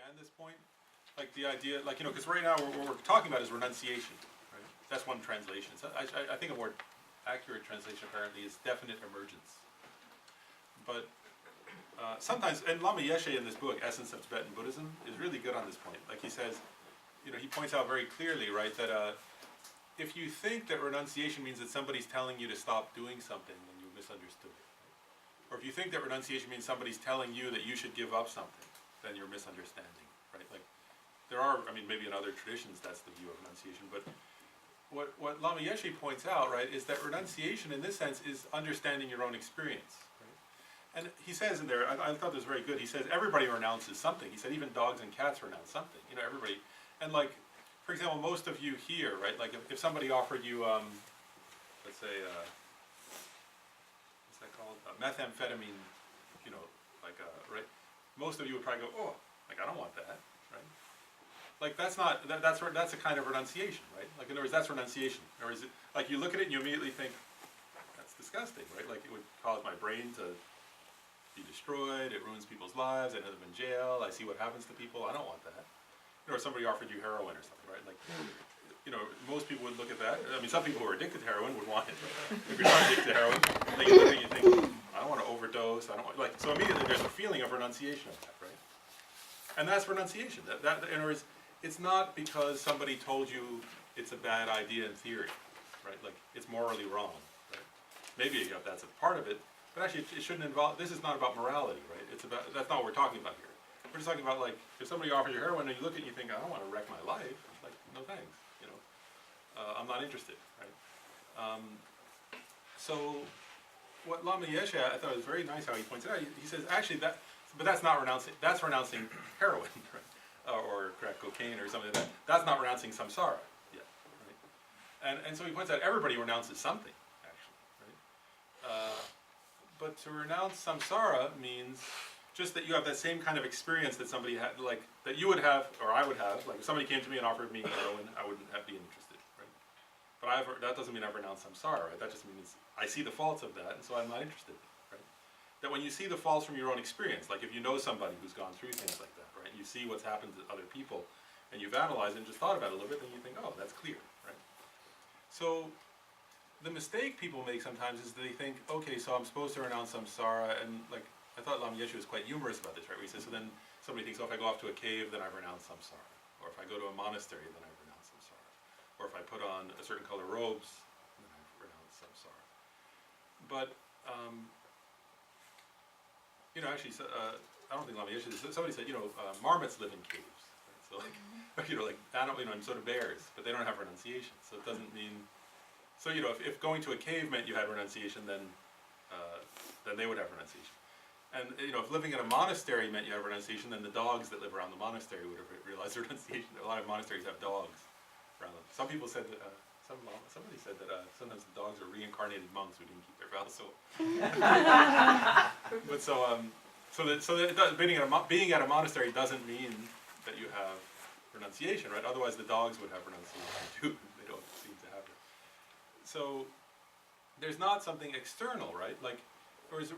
understand this point? Like the idea, like, because right now what we're talking about is renunciation, right? That's one translation. So I think a more accurate translation apparently is definite emergence. But sometimes, and Lama Yeshe in this book, Essence of Tibetan Buddhism, is really good on this point. Like he says, he points out very clearly, right, that if you think that renunciation means that somebody's telling you to stop doing something, then you misunderstood it. Right? Or if you think that renunciation means somebody's telling you that you should give up something, then you're misunderstanding, right? Like, there are, maybe in other traditions that's the view of renunciation, but what Lama Yeshe points out, right, is that renunciation in this sense is understanding your own experience, right? And he says in there, I thought this was very good, he says everybody renounces something. He said even dogs and cats renounce something, everybody. And like, for example, most of you here, right, like if somebody offered you, let's say, what's that called, methamphetamine, right, most of you would probably go, oh, like I don't want that, right? Like that's not, that's a kind of renunciation, right? Like in other words, that's renunciation. Or is it, like you look at it and you immediately think, that's disgusting, right? Like it would cause my brain to be destroyed, it ruins people's lives, I end up in jail, I see what happens to people, I don't want that. Or somebody offered you heroin or something, right? Like, most people would look at that. Some people who are addicted to heroin would want it. If you're not addicted to heroin, like you look at it and you think, I don't want to overdose, I don't want, so immediately there's a feeling of renunciation of that, right? And that's renunciation. In other words, it's not because somebody told you it's a bad idea in theory, right? Like, it's morally wrong, right? Maybe that's a part of it, but actually it shouldn't involve, this is not about morality, right? That's not what we're talking about here. We're just talking about, like, if somebody offers you heroin and you look at it and you think, I don't want to wreck my life, like, no thanks, I'm not interested, right? So what Lama Yeshe, I thought was very nice how he points it out. He says, actually, but that's not renouncing, that's renouncing heroin, right? Or crack cocaine or something like that. That's not renouncing samsara yet, right? And so he points out everybody renounces something, actually, right? But to renounce samsara means just that you have that same kind of experience that somebody had, like, that you would have, or I would have, like if somebody came to me and offered me heroin, I wouldn't be interested, right? But that doesn't mean I've renounced samsara, right? That just means I see the faults of that, and so I'm not interested, right? That when you see the faults from your own experience, like if you know somebody who's gone through things like that, right? You see what's happened to other people, and you've analyzed it and just thought about it a little bit, then you think, oh, that's clear, right? So the mistake people make sometimes is they think, okay, so I'm supposed to renounce samsara, and like, I thought Lama Yeshe was quite humorous about this, right? Where he says, so then somebody thinks, oh, if I go off to a cave, then I've renounced samsara. Or if I go to a monastery, then I've renounced samsara. Or if I put on a certain color robes, then I've renounced samsara. But, actually, I don't think Lama Yeshe, somebody said, marmots live in caves. Right? So like, and so do bears, but they don't have renunciation. So it doesn't mean, so if going to a cave meant you had renunciation, then they would have renunciation. And if living in a monastery meant you have renunciation, then the dogs that live around the monastery would have realized renunciation. A lot of monasteries have dogs around them. Some people said that, somebody said that sometimes the dogs are reincarnated monks who didn't keep their vows. So, but being at a monastery doesn't mean that you have renunciation, right? Otherwise, the dogs would have renunciation too. They don't seem to have it. So there's not something external, right? Like, whereas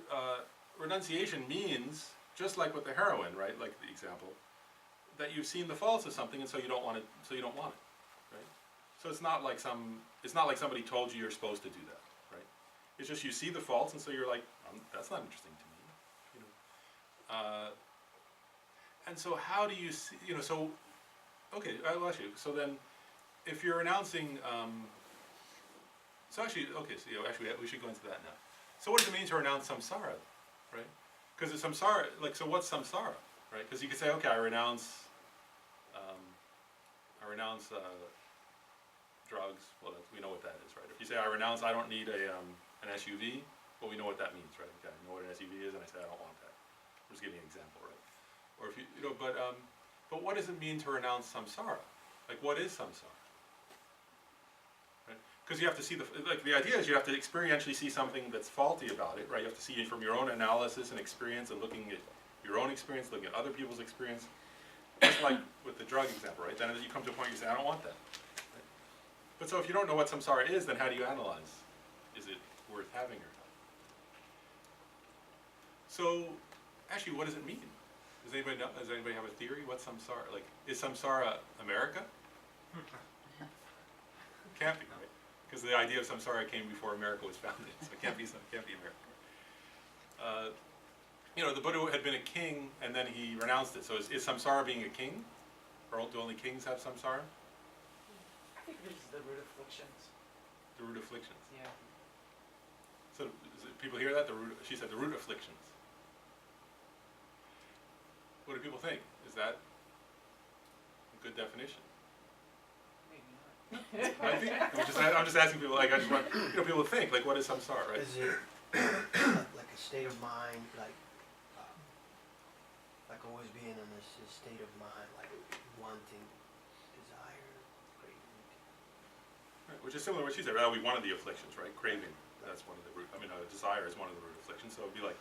renunciation means, just like with the heroin, right? Like the example, that you've seen the faults of something, and so you don't want it. So you don't want it, right? So it's not like somebody told you you're supposed to do that, right? It's just you see the faults, and so you're like, that's not interesting to me, And so how do you see, so, okay, I'll ask you. So then, if you're renouncing, we should go into that now. So what does it mean to renounce samsara, right? Because samsara, so what's samsara, right? Because you could say, okay, I renounce drugs. Well, we know what that is, right? If you say I renounce, I don't need an SUV. Well, we know what that means, right? Okay, I know what an SUV is, and I say I don't want that. I'm just giving an example, right? Or if but what does it mean to renounce samsara? Like, what is samsara? Because you have to see the idea is you have to experientially see something that's faulty about it, right? You have to see it from your own analysis and experience, and looking at your own experience, looking at other people's experience. Just like with the drug example, right? Then you come to a point you say, I don't want that. Right? But so if you don't know what samsara is, then how do you analyze? Is it worth having or not? So actually, what does it mean? Does anybody have a theory? What's samsara? Like, is samsara America? Can't be, right? Because the idea of samsara came before America was founded, so it can't be America. You know, the Buddha had been a king, and then he renounced it. So is samsara being a king? Or do only kings have samsara? I think this is the root afflictions. The root afflictions. Yeah. So people hear that? She said the root afflictions. What do people think? Is that a good definition? Maybe not. I think I'm just asking people. Like I just want people to think. Like, what is samsara, right? Is it like a state of mind, like always being in this state of mind, like wanting, desire, craving? Right, which is similar to what she said. That would be one of the afflictions, right? Craving. That's one of the root. I mean, desire is one of the root afflictions. So it'd be like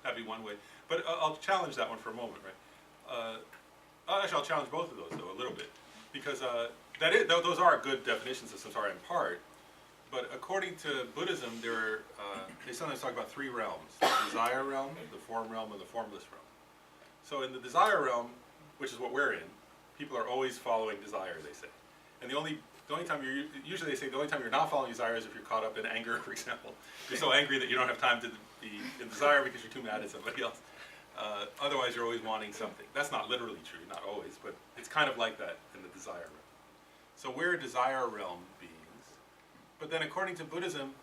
that'd be one way. But I'll challenge that one for a moment, right? Actually, I'll challenge both of those though a little bit, because those are good definitions of samsara in part. But according to Buddhism, they sometimes talk about three realms: the desire realm, the form realm, and the formless realm. So in the desire realm, which is what we're in, people are always following desire, they say. And the only time usually they say the only time you're not following desire is if you're caught up in anger, for example. You're so angry that you don't have time to be in desire because you're too mad at somebody else. Otherwise, you're always wanting something. That's not literally true, not always, but it's kind of like that in the desire realm. So we're a desire realm beings. But then according to Buddhism,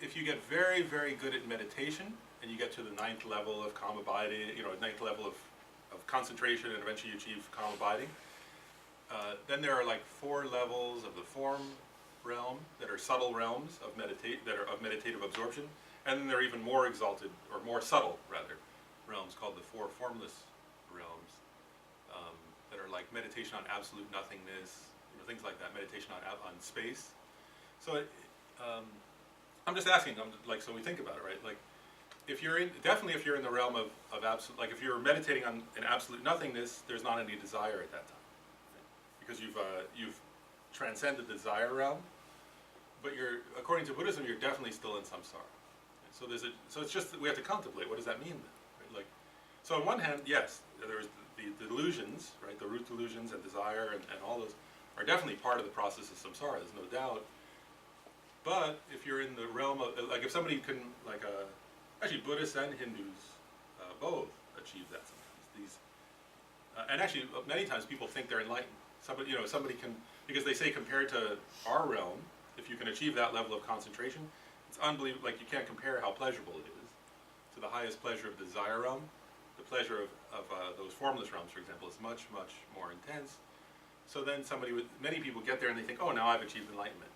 if you get very, very good at meditation, and you get to the 9th level of calm abiding, 9th level of concentration, and eventually you achieve calm abiding, then there are like 4 levels of the form realm that are subtle realms of meditative absorption, and then there are even more exalted, or more subtle rather, realms called the 4 formless realms, that are like meditation on absolute nothingness, things like that, meditation on space. So I'm just asking, so we think about it, right? Like, if you're in the realm of absolute, like if you're meditating on an absolute nothingness, there's not any desire at that time, right? Because you've transcended the desire realm. But according to Buddhism, you're definitely still in samsara. So it's just that we have to contemplate. What does that mean then? Right? Like, so on one hand, yes, there's the delusions, right? The root delusions and desire and all those are definitely part of the process of samsara. There's no doubt. But if you're in the realm of, like, if somebody can, actually Buddhists and Hindus both achieve that sometimes. And actually, many times people think they're enlightened. Somebody can, because they say compared to our realm, if you can achieve that level of concentration, it's unbelievable. Like, you can't compare how pleasurable it is to the highest pleasure of the desire realm. The pleasure of those formless realms, for example, is much, much more intense. So then many people get there and they think, oh, now I've achieved enlightenment.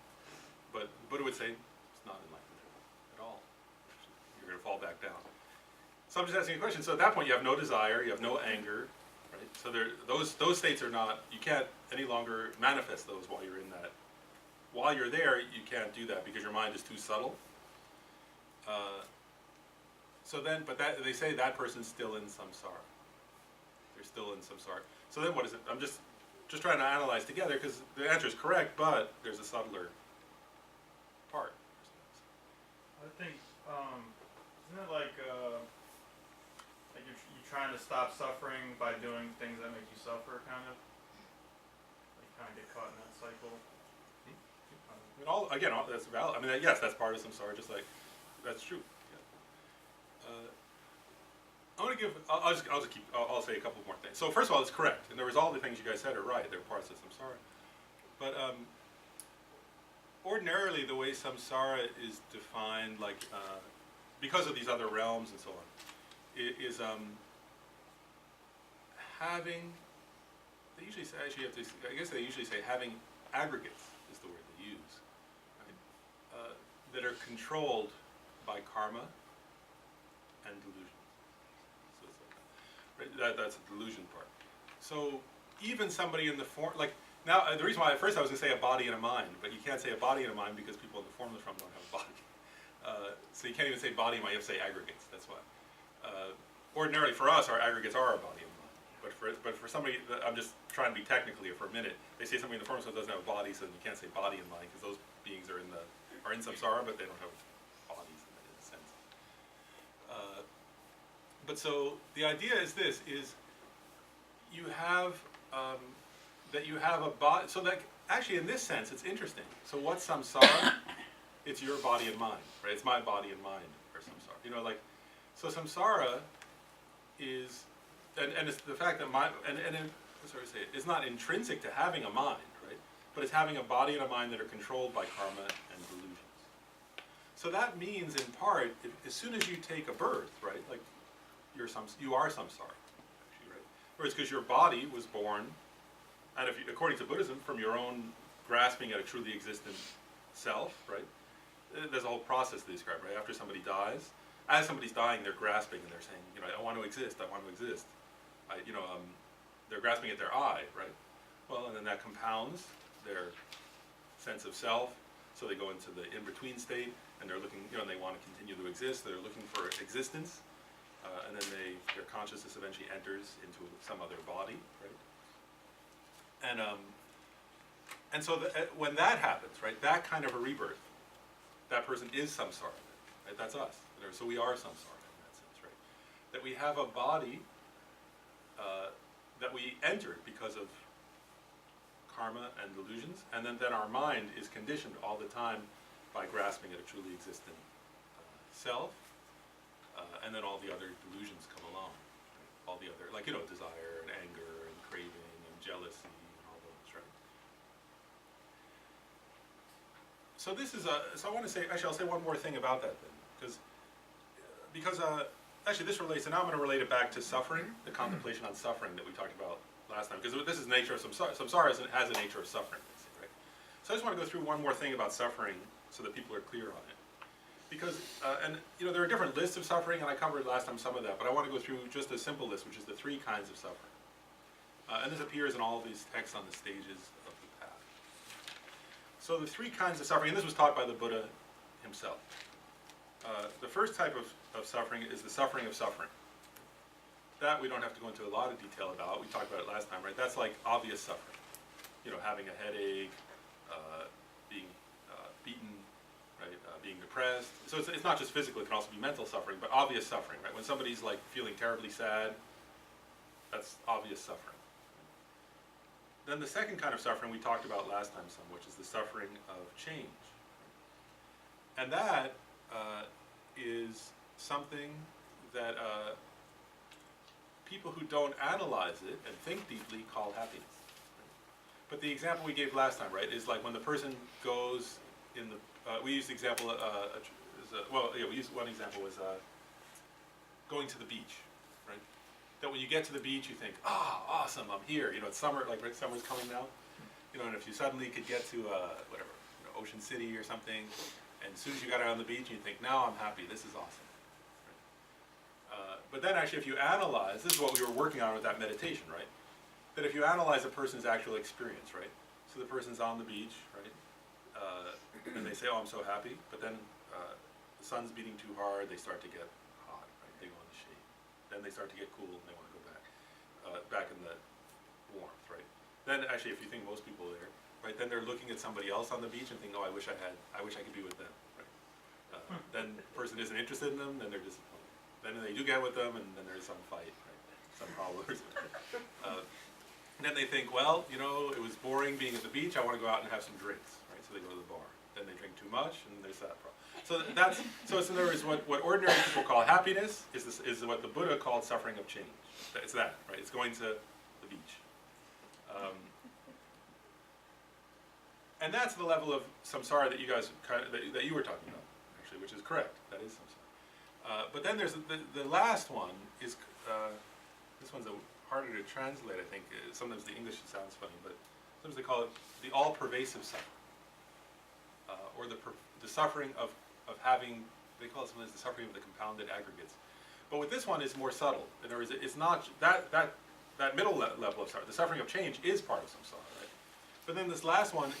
But Buddha would say, it's not enlightenment at all. You're going to fall back down. So I'm just asking a question. So at that point, you have no desire, you have no anger, right? So those states are not, you can't any longer manifest those while you're in that. While you're there, you can't do that because your mind is too subtle. They say that person's still in samsara. They're still in samsara. So then what is it? I'm just trying to analyze together, because the answer is correct, but there's a subtler part. I think, isn't it like you're trying to stop suffering by doing things that make you suffer, kind of? Like, kind of get caught in that cycle. That's valid. I mean, yes, that's part of samsara. Just like that's true. Yeah. I'll say a couple more things. So first of all, it's correct. In other words, all the things you guys said are right. They're parts of samsara. But ordinarily, the way samsara is defined, because of these other realms and so on, is having. They usually say, they usually say having aggregates is the word they use, right? That are controlled by karma and delusion. So it's like that. Right? That's a delusion part. So even somebody in the form, now the reason why at first I was going to say a body and a mind, but you can't say a body and a mind because people in the formless realm don't have a body. So you can't even say body and mind, you have to say aggregates, that's why. Ordinarily for us, our aggregates are our body and mind. But for somebody, I'm just trying to be technical here for a minute, they say somebody in the formless realm doesn't have a body, so you can't say body and mind, because those beings are in samsara, but they don't have bodies in a sense. but so the idea is this, is you have, that you have a body, so that, actually in this sense, it's interesting. So what's samsara? It's your body and mind, right? It's my body and mind, or samsara. You know, like, so samsara is, and it's the fact that sorry to say it, it's not intrinsic to having a mind, right? But it's having a body and a mind that are controlled by karma and delusions. So that means, in part, as soon as you take a birth, right, like, you are samsara, actually, right? Or it's because your body was born, and if you, according to Buddhism, from your own grasping at a truly existent self, right? There's a whole process they describe, right? After somebody dies, as somebody's dying, they're grasping and they're saying, you know, I want to exist, I want to exist. They're grasping at their I, right? Well, and then that compounds their sense of self, so they go into the in-between state, and they're looking, you know, and they want to continue to exist, they're looking for existence, and then their consciousness eventually enters into some other body, right? And so when that happens, right, that kind of a rebirth, that person is samsara, right? That's us. So we are samsara in that sense, right? That we have a body that we entered because of karma and delusions, and then our mind is conditioned all the time by grasping at a truly existent self, and then all the other delusions come along. Right? All the other, like, you know, desire and anger and craving and jealousy and all those, right? So this is so I want to say, actually I'll say one more thing about that then, because actually this relates, and now I'm going to relate it back to suffering, the contemplation on suffering that we talked about last time, because this is the nature of samsara. Samsara has a nature of suffering, right? So I just want to go through one more thing about suffering so that people are clear on it. Because, and you know, there are different lists of suffering, and I covered last time some of that, but I want to go through just a simple list, which is the 3 kinds of suffering. And this appears in all of these texts on the stages of the path. So the 3 kinds of suffering, and this was taught by the Buddha himself. The first type of suffering is the suffering of suffering. That we don't have to go into a lot of detail about. We talked about it last time, right? That's like obvious suffering. You know, having a headache, being beaten, right? Being depressed. So it's not just physical, it can also be mental suffering, but obvious suffering, right? When somebody's like feeling terribly sad, that's obvious suffering. Then the second kind of suffering we talked about last time some, which is the suffering of change. And that is something that people who don't analyze it and think deeply call happiness. But the example we gave last time, right, is like when the person goes in the, we used the example, we used one example was going to the beach, right? That when you get to the beach, you think, awesome, I'm here. You know, it's summer, like right, summer's coming now. You know, and if you suddenly could get to whatever, you know, Ocean City or something, and as soon as you got out on the beach, you think, now I'm happy, this is awesome. But then actually if you analyze, this is what we were working on with that meditation, right? That if you analyze a person's actual experience, right? So the person's on the beach, right? And they say, oh, I'm so happy, but then the sun's beating too hard, they start to get hot, right? They go in the shade. Then they start to get cool and they want to go back in the warmth, right? Then actually if you think most people are there, right, then they're looking at somebody else on the beach and think, oh, I wish I could be with them, right? Then the person isn't interested in them, then they're disappointed. Then they do get with them, and then there's some fight, right? Some problem. And then they think, well, you know, it was boring being at the beach, I want to go out and have some drinks, right? So they go to the bar. Then they drink too much, and there's that problem. So it's in other words, what ordinary people call happiness is what the Buddha called suffering of change. It's that, right? It's going to the beach. And that's the level of samsara that you guys that you were talking about, actually, which is correct. That is samsara. But then there's the last one is this one's harder to translate. I think sometimes the English sounds funny, but sometimes they call it the all-pervasive suffering, or the suffering of having. They call it sometimes the suffering of the compounded aggregates. But with this one is more subtle. In other words, it's not that middle level of suffering. The suffering of change is part of samsara, right? But then this last one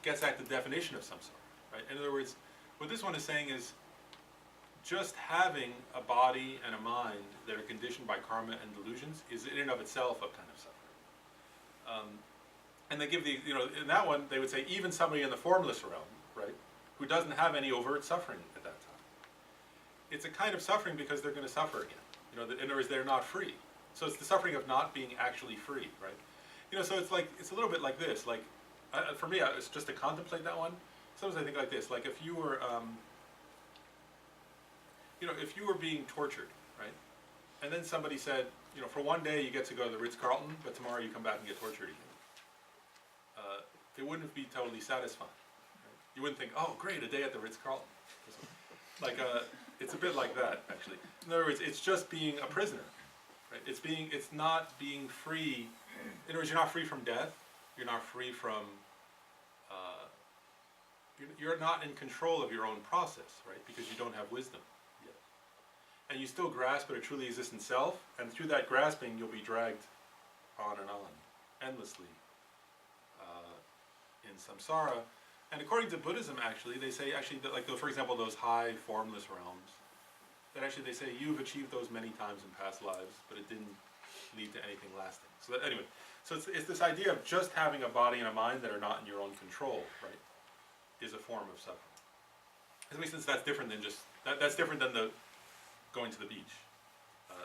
gets at the definition of samsara, right? In other words, what this one is saying is just having a body and a mind that are conditioned by karma and delusions is in and of itself a kind of suffering. And they give in that one they would say even somebody in the formless realm, right, who doesn't have any overt suffering at that time. It's a kind of suffering because they're going to suffer again, You know, in other words, they're not free. So it's the suffering of not being actually free, right? You know, so it's like, it's a little bit like this. Like, for me, it's just to contemplate that one. Sometimes I think like this, like if you were, you know, if you were being tortured, right? And then somebody said, you know, for one day you get to go to the Ritz-Carlton, but tomorrow you come back and get tortured again. It wouldn't be totally satisfying. Right? You wouldn't think, oh, great, a day at the Ritz-Carlton. Like, it's a bit like that, actually. In other words, it's just being a prisoner, right? It's not being free. In other words, you're not free from death. You're not free from, you're not in control of your own process, right? Because you don't have wisdom yet. And you still grasp at a truly existent self, and through that grasping, you'll be dragged on and on, endlessly, in samsara. And according to Buddhism, actually, they say, actually, that, like, for example, those high formless realms, that actually they say you've achieved those many times in past lives, but it didn't lead to anything lasting. So that, anyway, so it's this idea of just having a body and a mind that are not in your own control, right, is a form of suffering. In some sense, that's different than just, that's different than the going to the beach.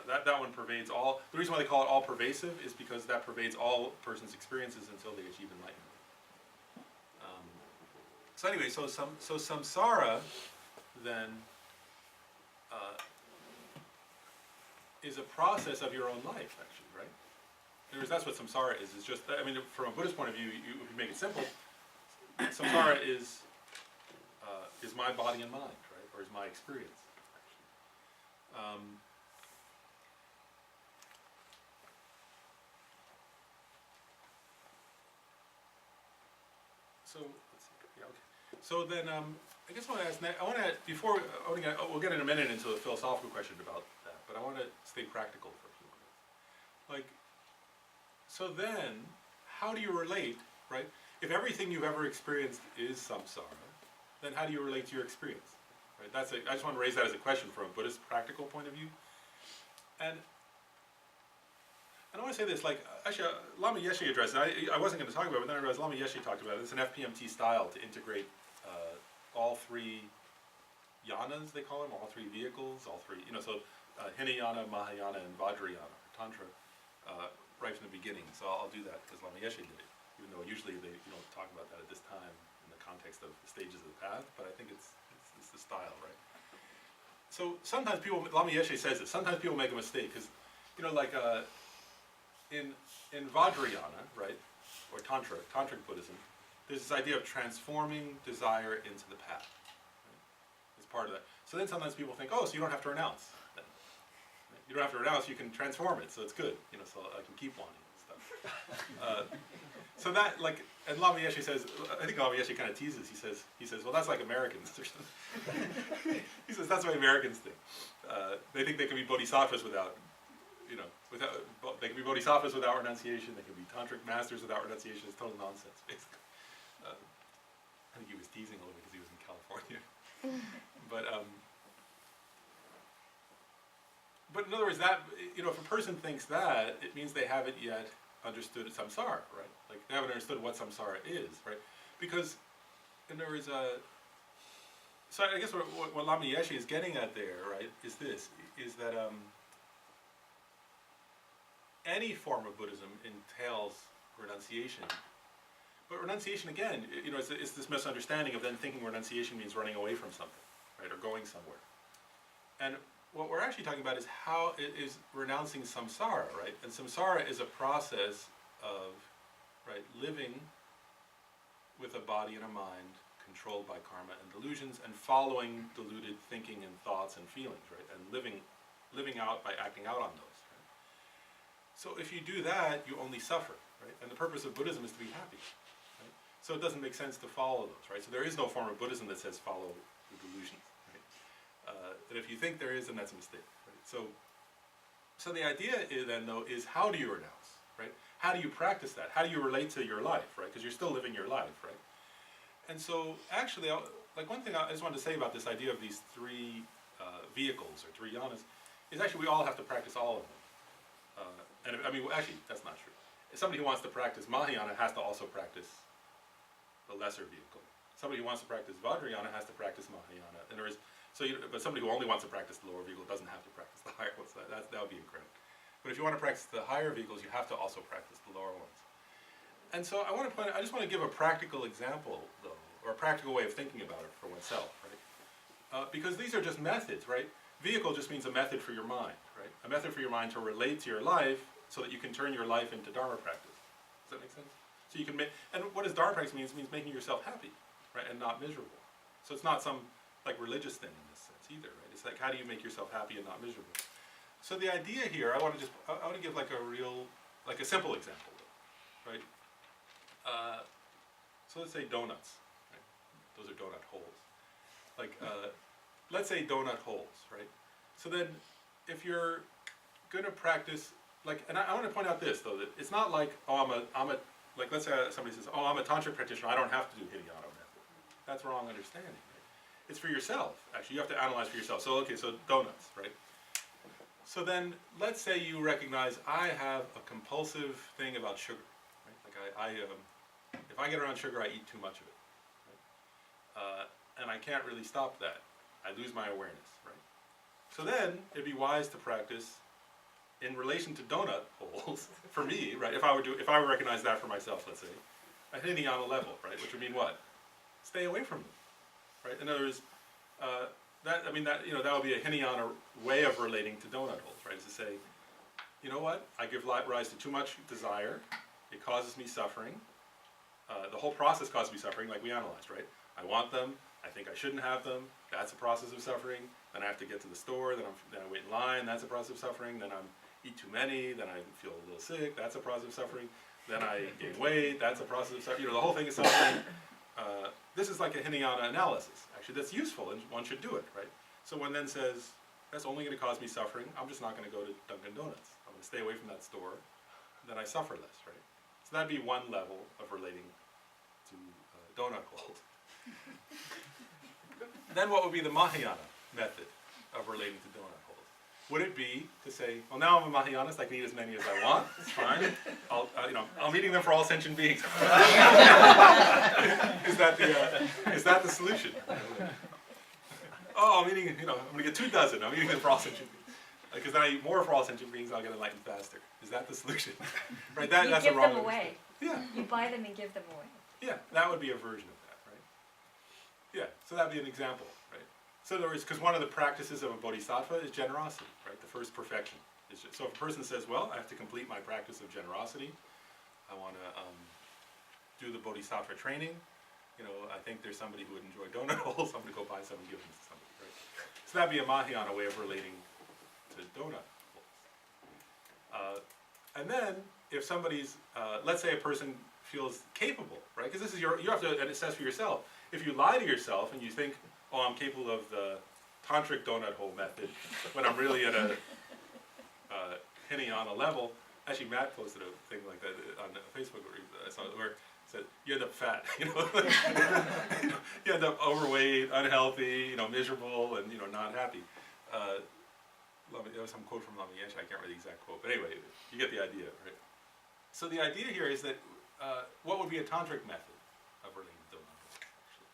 That one pervades all, the reason why they call it all pervasive is because that pervades all a person's experiences until they achieve enlightenment. So anyway, so samsara then is a process of your own life, actually, right? In other words, that's what samsara is. It's just, I mean, from a Buddhist point of view, if you make it simple, samsara is my body and mind, right, or is my experience, actually. So let's see. Yeah, okay. So then, I guess I want to ask. I want to before we'll get in a minute into a philosophical question about that, but I want to stay practical for a few minutes. Like, so then, how do you relate, right? If everything you've ever experienced is samsara, then how do you relate to your experience? Right. I just want to raise that as a question from a Buddhist practical point of view, and I want to say this, like, actually, Lama Yeshe addressed it. I wasn't going to talk about it, but then I realized Lama Yeshe talked about it. It's an FPMT style to integrate all three yanas, they call them, all three vehicles, all three, you know, so Hinayana, Mahayana, and Vajrayana, or Tantra, right from the beginning. So I'll do that because Lama Yeshe did it, even though usually you don't talk about that at this time in the context of the stages of the path, but I think it's the style, right? So sometimes people, Lama Yeshe says this, sometimes people make a mistake, because, you know, like, in Vajrayana, right, or Tantric Buddhism, there's this idea of transforming desire into the path. Right? It's part of that. So then sometimes people think, oh, so you don't have to renounce. Then. Right? You don't have to renounce, you can transform it, so it's good. You know, so I can keep wanting and stuff. So that, like, and Lama Yeshe says, I think Lama Yeshe kind of teases. He says, well, that's like Americans or something. He says that's the way Americans think. They think they can be bodhisattvas without. You know, they can be bodhisattvas without renunciation. They can be tantric masters without renunciation. It's total nonsense, basically. I think he was teasing a little bit because he was in California. But in other words, that, you know, if a person thinks that, it means they haven't yet understood samsara, right? Like they haven't understood what samsara is, right? Because in other words, so I guess what Lama Yeshe is getting at there, right, is this: is that any form of Buddhism entails renunciation. But renunciation, again, you know, it's this misunderstanding of then thinking renunciation means running away from something, right, or going somewhere. And what we're actually talking about is how it is renouncing samsara, right? And samsara is a process of, right, living with a body and a mind controlled by karma and delusions, and following deluded thinking and thoughts and feelings, right? And living out by acting out on those. Right? So if you do that, you only suffer, right? And the purpose of Buddhism is to be happy. So it doesn't make sense to follow those, right? So there is no form of Buddhism that says follow the delusions, right? And if you think there is, then that's a mistake, right? So the idea is then, though, is how do you renounce, right? How do you practice that? How do you relate to your life, right? Because you're still living your life, right? And so actually, like one thing I just wanted to say about this idea of these three vehicles or three yanas is actually we all have to practice all of them. And I mean, actually, that's not true. Somebody who wants to practice Mahayana has to also practice the lesser vehicle. Somebody who wants to practice Vajrayana has to practice Mahayana. And there is, So, but somebody who only wants to practice the lower vehicle doesn't have to practice the higher ones. That would be incorrect. But if you want to practice the higher vehicles, you have to also practice the lower ones. And so I just want to give a practical example, though, or a practical way of thinking about it for oneself, right? Because these are just methods, right? Vehicle just means a method for your mind, right? A method for your mind to relate to your life so that you can turn your life into Dharma practice. Does that make sense? So you can make, and what does Dharma practice mean? It means making yourself happy, right? And not miserable. So it's not some like religious thing in this sense either, right? It's like, how do you make yourself happy and not miserable? So the idea here, I want to give like a simple example, right? So let's say donuts, right? Those are donut holes. Like, let's say donut holes, right? So then, if you're gonna practice, like, and I want to point out this though, that it's not like, oh, like, let's say somebody says, oh, I'm a tantric practitioner, I don't have to do Hinayana method. That's wrong understanding, right? It's for yourself, actually, you have to analyze for yourself. So, okay, so donuts, right? So then, let's say you recognize I have a compulsive thing about sugar, right? Like if I get around sugar, I eat too much of it, right? And I can't really stop that. I lose my awareness, right? So then, it'd be wise to practice in relation to donut holes, for me, right? If I were to recognize that for myself, let's say, at Hinayana level, right? Which would mean what? Stay away from them, right? In other words, that would be a Hinayana way of relating to donut holes, right? Is to say, you know what? I give rise to too much desire. It causes me suffering. The whole process causes me suffering, like we analyzed, right? I want them. I think I shouldn't have them. That's a process of suffering. Then I have to get to the store. Then I wait in line. That's a process of suffering. Then I eat too many. Then I feel a little sick. That's a process of suffering. Then I gain weight. That's a process of suffering. The whole thing is suffering. This is like a Hinayana analysis. Actually, that's useful, and one should do it, right? So one then says, that's only going to cause me suffering. I'm just not going to go to Dunkin' Donuts. I'm going to stay away from that store. Then I suffer less, right? So that'd be one level of relating to donut holes. Then what would be the Mahayana method of relating to donut holes? Would it be to say, well, now I'm a Mahayanist, I can eat as many as I want, it's fine. I'm eating them for all sentient beings. Is that the solution? Oh, I'm eating, I'm going to get 2 dozen. I'm eating them for all sentient beings. Because then I eat more for all sentient beings, I'll get enlightened faster. Is that the solution? Right? That's give a wrong them away. Yeah. You buy them and give them away. Yeah, that would be a version of that, right? Yeah, so that'd be an example, right? So in other words, because one of the practices of a bodhisattva is generosity, right? The first perfection. So if a person says, well, I have to complete my practice of generosity, I want to do the bodhisattva training, I think there's somebody who would enjoy donut holes, I'm going to go buy some and give them to somebody, right? So that'd be a Mahayana way of relating to donut holes. And then, if somebody's, let's say a person feels capable, right? Because this is you have to assess for yourself. If you lie to yourself and you think, oh, I'm capable of the tantric donut hole method, when I'm really at a Hinayana level, actually Matt posted a thing like that on Facebook where it said, you end up fat, you end up overweight, unhealthy, miserable, and not happy. There was some quote from Lama Yeshe, I can't remember the exact quote, but anyway, you get the idea, right? So the idea here is that what would be a tantric method of relating to donut holes, actually?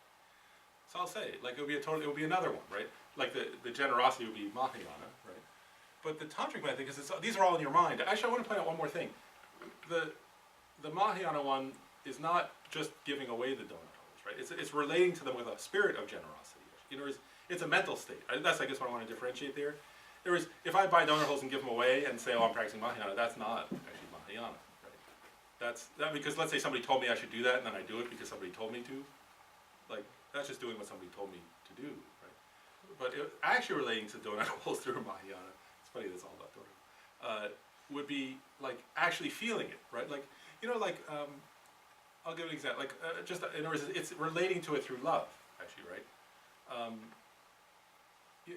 So I'll say, like it would be another one, right? Like the generosity would be Mahayana, right? But the tantric method, because these are all in your mind. Actually, I want to point out one more thing. The Mahayana one is not just giving away the donut holes, right? It's relating to them with a spirit of generosity. It's a mental state. That's, I guess, what I want to differentiate there. If I buy donut holes and give them away and say, oh, I'm practicing Mahayana, that's not actually Mahayana, right? That's because let's say somebody told me I should do that and then I do it because somebody told me to. Like, that's just doing what somebody told me to do, right? But actually relating to donut holes through Mahayana, it's funny that's all about donut, would be like actually feeling it, right? Like, I'll give an example. Like, just in other words, it's relating to it through love, actually, right?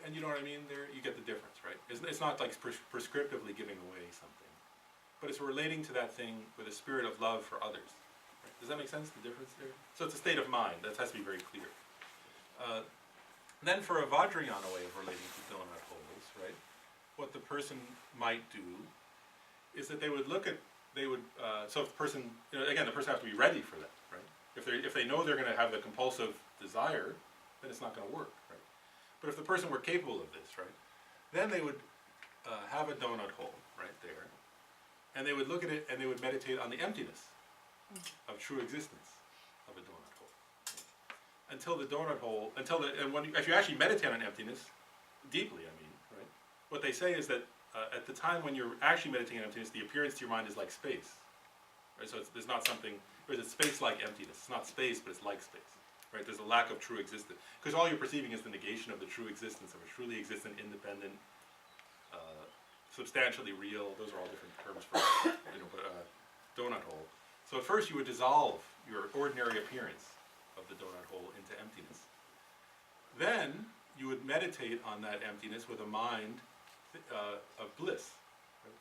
And you know what I mean there? You get the difference, right? It's not like prescriptively giving away something, but it's relating to that thing with a spirit of love for others. Right? Does that make sense, the difference there? So it's a state of mind. That has to be very clear. Then for a Vajrayana way of relating to donut holes, right, what the person might do is that they would so if the person, again, the person has to be ready for that, right? If they know they're going to have the compulsive desire, then it's not going to work, right? But if the person were capable of this, right, then they would have a donut hole right there, and they would look at it and they would meditate on the emptiness of true existence of a donut hole. Until the donut hole, if you actually meditate on emptiness, deeply, I mean, right, what they say is that at the time when you're actually meditating on emptiness, the appearance to your mind is like space. Right? So there's not something, there's a space-like emptiness. It's not space, but it's like space. Right? There's a lack of true existence. Because all you're perceiving is the negation of the true existence of a truly existent, independent, substantially real, those are all different terms for donut hole. So at first you would dissolve your ordinary appearance of the donut hole into emptiness. Then you would meditate on that emptiness with a mind of bliss. Right?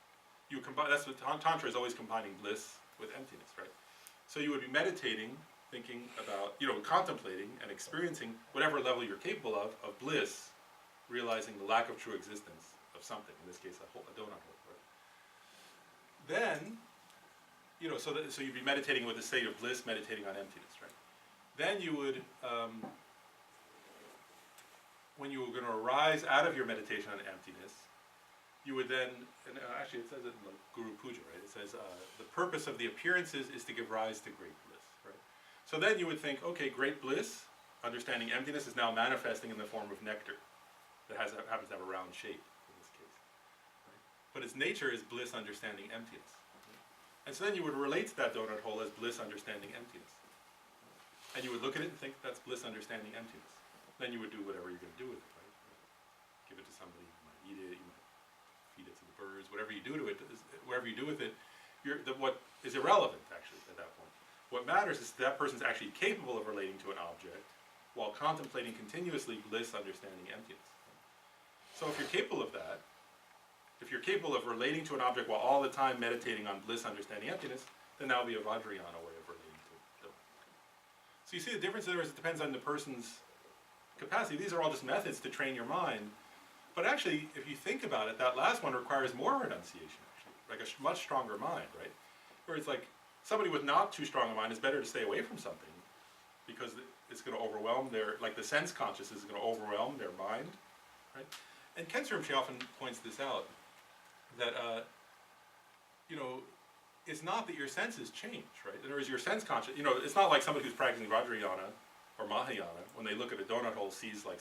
You combine. That's what Tantra is always combining bliss with emptiness, right? So you would be meditating, thinking about, contemplating and experiencing whatever level you're capable of bliss, realizing the lack of true existence of something. In this case, a donut hole. Right? Then, so you'd be meditating with a state of bliss, meditating on emptiness, right? Then you would, when you were going to arise out of your meditation on emptiness, you would then, and actually it says it in the Guru Puja, right? It says, the purpose of the appearances is to give rise to great bliss, right? So then you would think, okay, great bliss, understanding emptiness, is now manifesting in the form of nectar that happens to have a round shape in this case. Right? But its nature is bliss, understanding emptiness. Right? And so then you would relate to that donut hole as bliss, understanding emptiness. And you would look at it and think, that's bliss, understanding emptiness. Then you would do whatever you're going to do with it, right? Give it to somebody, you might eat it, you might feed it to the birds, whatever you do to it, whatever you do with it, what is irrelevant, actually, at that point. What matters is that person's actually capable of relating to an object while contemplating continuously bliss, understanding emptiness. So if you're capable of that, if you're capable of relating to an object while all the time meditating on bliss, understanding emptiness, then that will be a Vajrayana way of relating to it. So you see the difference there is it depends on the person's capacity. These are all just methods to train your mind. But actually, if you think about it, that last one requires more renunciation, actually, like a much stronger mind, right? Where it's like somebody with not too strong a mind is better to stay away from something because it's going to overwhelm like the sense consciousness is going to overwhelm their mind, right? And Khyentse Rinpoche often points this out, that, it's not that your senses change, right? In other words, your sense conscious, it's not like somebody who's practicing Vajrayana or Mahayana, when they look at a donut hole, sees like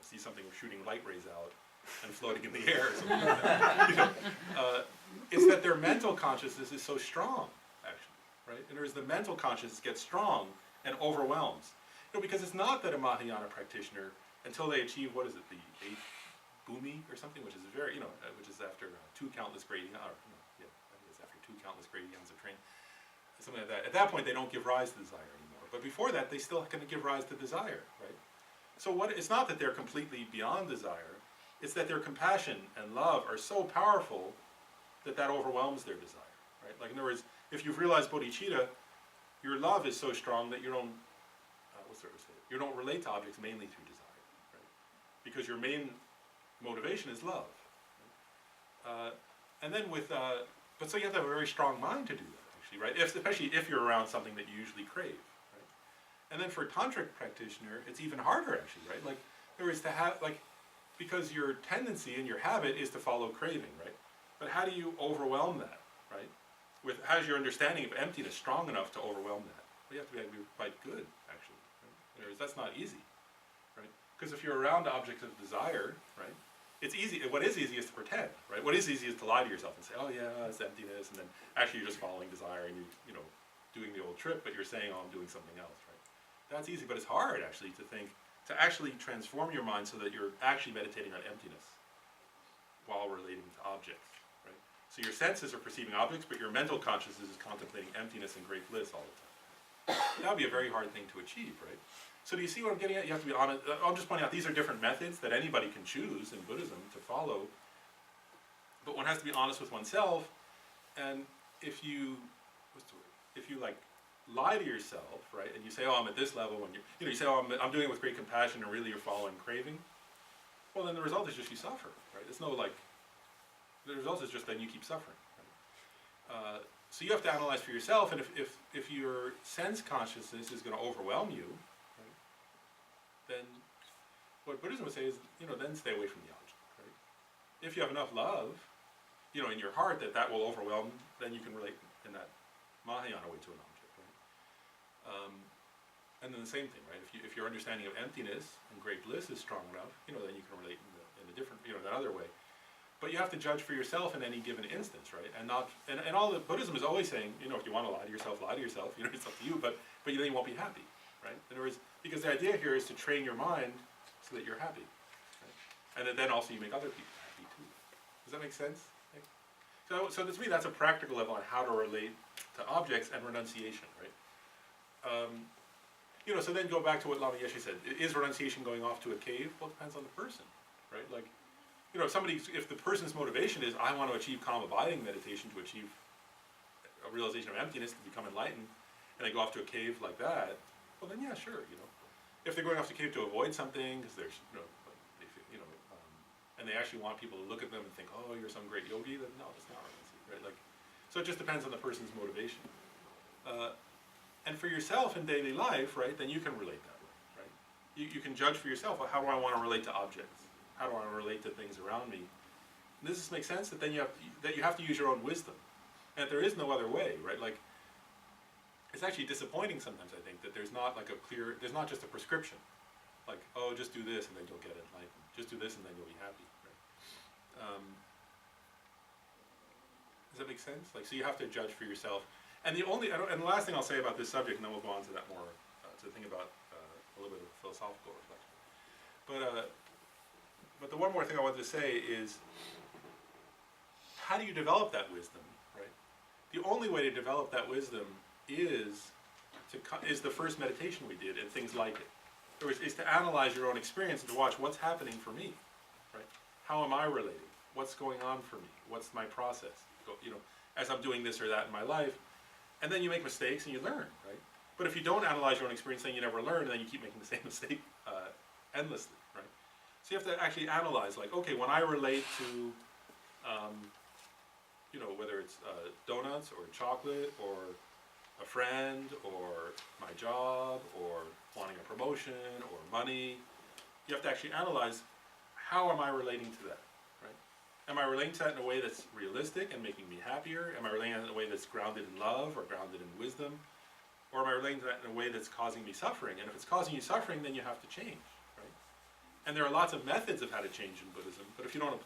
see something shooting light rays out and floating in the air or something like that. It's that their mental consciousness is so strong, actually, right? In other words, the mental consciousness gets strong and overwhelms. Because it's not that a Mahayana practitioner, until they achieve, the 8th bhumi or something, which is which is after two countless great eons, after two countless great eons of training, something like that. At that point, they don't give rise to desire anymore. But before that, they still can give rise to desire, right? So it's not that they're completely beyond desire, it's that their compassion and love are so powerful that overwhelms their desire, right? Like in other words, if you've realized bodhicitta, your love is so strong that you don't, you don't relate to objects mainly through desire, right? Because your main motivation is love. Right? And then but so you have to have a very strong mind to do that, actually, right? Especially if you're around something that you usually crave. And then for a tantric practitioner, it's even harder, actually, right? Like, there is to have, because your tendency and your habit is to follow craving, right? But how do you overwhelm that, right? How's your understanding of emptiness strong enough to overwhelm that? Well, you have to be quite good, actually. Right? In other words, that's not easy, right? Because if you're around objects of desire, right, it's easy. What is easy is to pretend, right? What is easy is to lie to yourself and say, oh yeah, it's emptiness, and then actually you're just following desire and doing the old trip, but you're saying, oh, I'm doing something else, right? That's easy, but it's hard, actually, to actually transform your mind so that you're actually meditating on emptiness while relating to objects, right? So your senses are perceiving objects, but your mental consciousness is contemplating emptiness and great bliss all the time. That would be a very hard thing to achieve, right? So do you see what I'm getting at? You have to be honest. I'm just pointing out these are different methods that anybody can choose in Buddhism to follow, but one has to be honest with oneself, and if you lie to yourself, right, and you say, oh, I'm at this level, when you say, oh, I'm doing it with great compassion, and really you're following craving, well, then the result is just you suffer, right? It's no the result is just then you keep suffering, right? So you have to analyze for yourself, and if your sense consciousness is going to overwhelm you, right, then what Buddhism would say is, then stay away from the object, right? If you have enough love, in your heart that will overwhelm, then you can relate in that Mahayana way to an object, right? And then the same thing, right? If your understanding of emptiness and great bliss is strong enough, then you can relate in a different, that other way. But you have to judge for yourself in any given instance, right? And not, and all the Buddhism is always saying, if you want to lie to yourself, it's up to you, but then you won't be happy, right? In other words, because the idea here is to train your mind so that you're happy, right? And then also you make other people happy too. Does that make sense? So to me, that's a practical level on how to relate to objects and renunciation, right? So then go back to what Lama Yeshe said. Is renunciation going off to a cave? Well, it depends on the person, right? Like, if the person's motivation is, I want to achieve calm abiding meditation to achieve a realization of emptiness, to become enlightened, and they go off to a cave like that, well then yeah, sure, If they're going off to a cave to avoid something, because there's, and they actually want people to look at them and think, oh, you're some great yogi, then no, it's not renunciation, right? Like, so it just depends on the person's motivation. And for yourself in daily life, right, then you can relate that way, right? You can judge for yourself, well, how do I want to relate to objects? How do I relate to things around me? And does this make sense? That then you have to use your own wisdom, and that there is no other way, right? Like, it's actually disappointing sometimes, I think, that there's not there's not just a prescription, like, oh, just do this and then you'll get enlightened. Just do this and then you'll be happy, right? Does that make sense? Like, so you have to judge for yourself. And the last thing I'll say about this subject, and then we'll go on to that more, to think about a little bit of philosophical reflection. But the one more thing I wanted to say is, how do you develop that wisdom, right? The only way to develop that wisdom is the first meditation we did, and things like it. In other words, is to analyze your own experience and to watch what's happening for me, right? How am I relating? What's going on for me? What's my process? As I'm doing this or that in my life, and then you make mistakes and you learn, right? But if you don't analyze your own experience, then you never learn, and then you keep making the same mistake endlessly, right? So you have to actually analyze, like, okay, when I relate to, whether it's donuts or chocolate or a friend or my job or wanting a promotion or money, you have to actually analyze, how am I relating to that, right? Am I relating to that in a way that's realistic and making me happier? Am I relating to that in a way that's grounded in love or grounded in wisdom? Or am I relating to that in a way that's causing me suffering? And if it's causing you suffering, then you have to change, right? And there are lots of methods of how to change in Buddhism, but if you don't,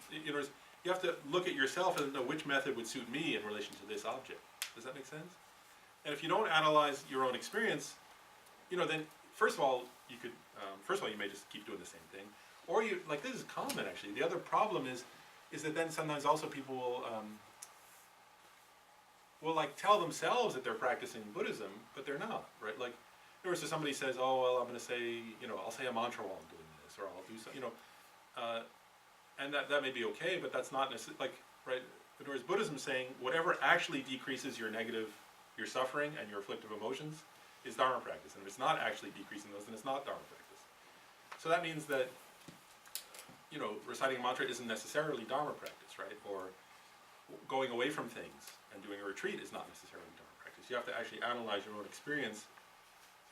you have to look at yourself and know which method would suit me in relation to this object. Does that make sense? And if you don't analyze your own experience, then first of all, you may just keep doing the same thing. Or this is common actually. The other problem is that then sometimes also people will tell themselves that they're practicing Buddhism, but they're not, right? Like, in other words, if somebody says, oh, well, I'm going to say, I'll say a mantra while I'm doing this, or I'll do something, and that may be okay, but that's not necessarily, right? In other words, Buddhism is saying whatever actually decreases your suffering and your afflictive emotions is Dharma practice. And if it's not actually decreasing those, then it's not Dharma practice. So that means that, reciting a mantra isn't necessarily Dharma practice, right? Or going away from things and doing a retreat is not necessarily Dharma practice. You have to actually analyze your own experience,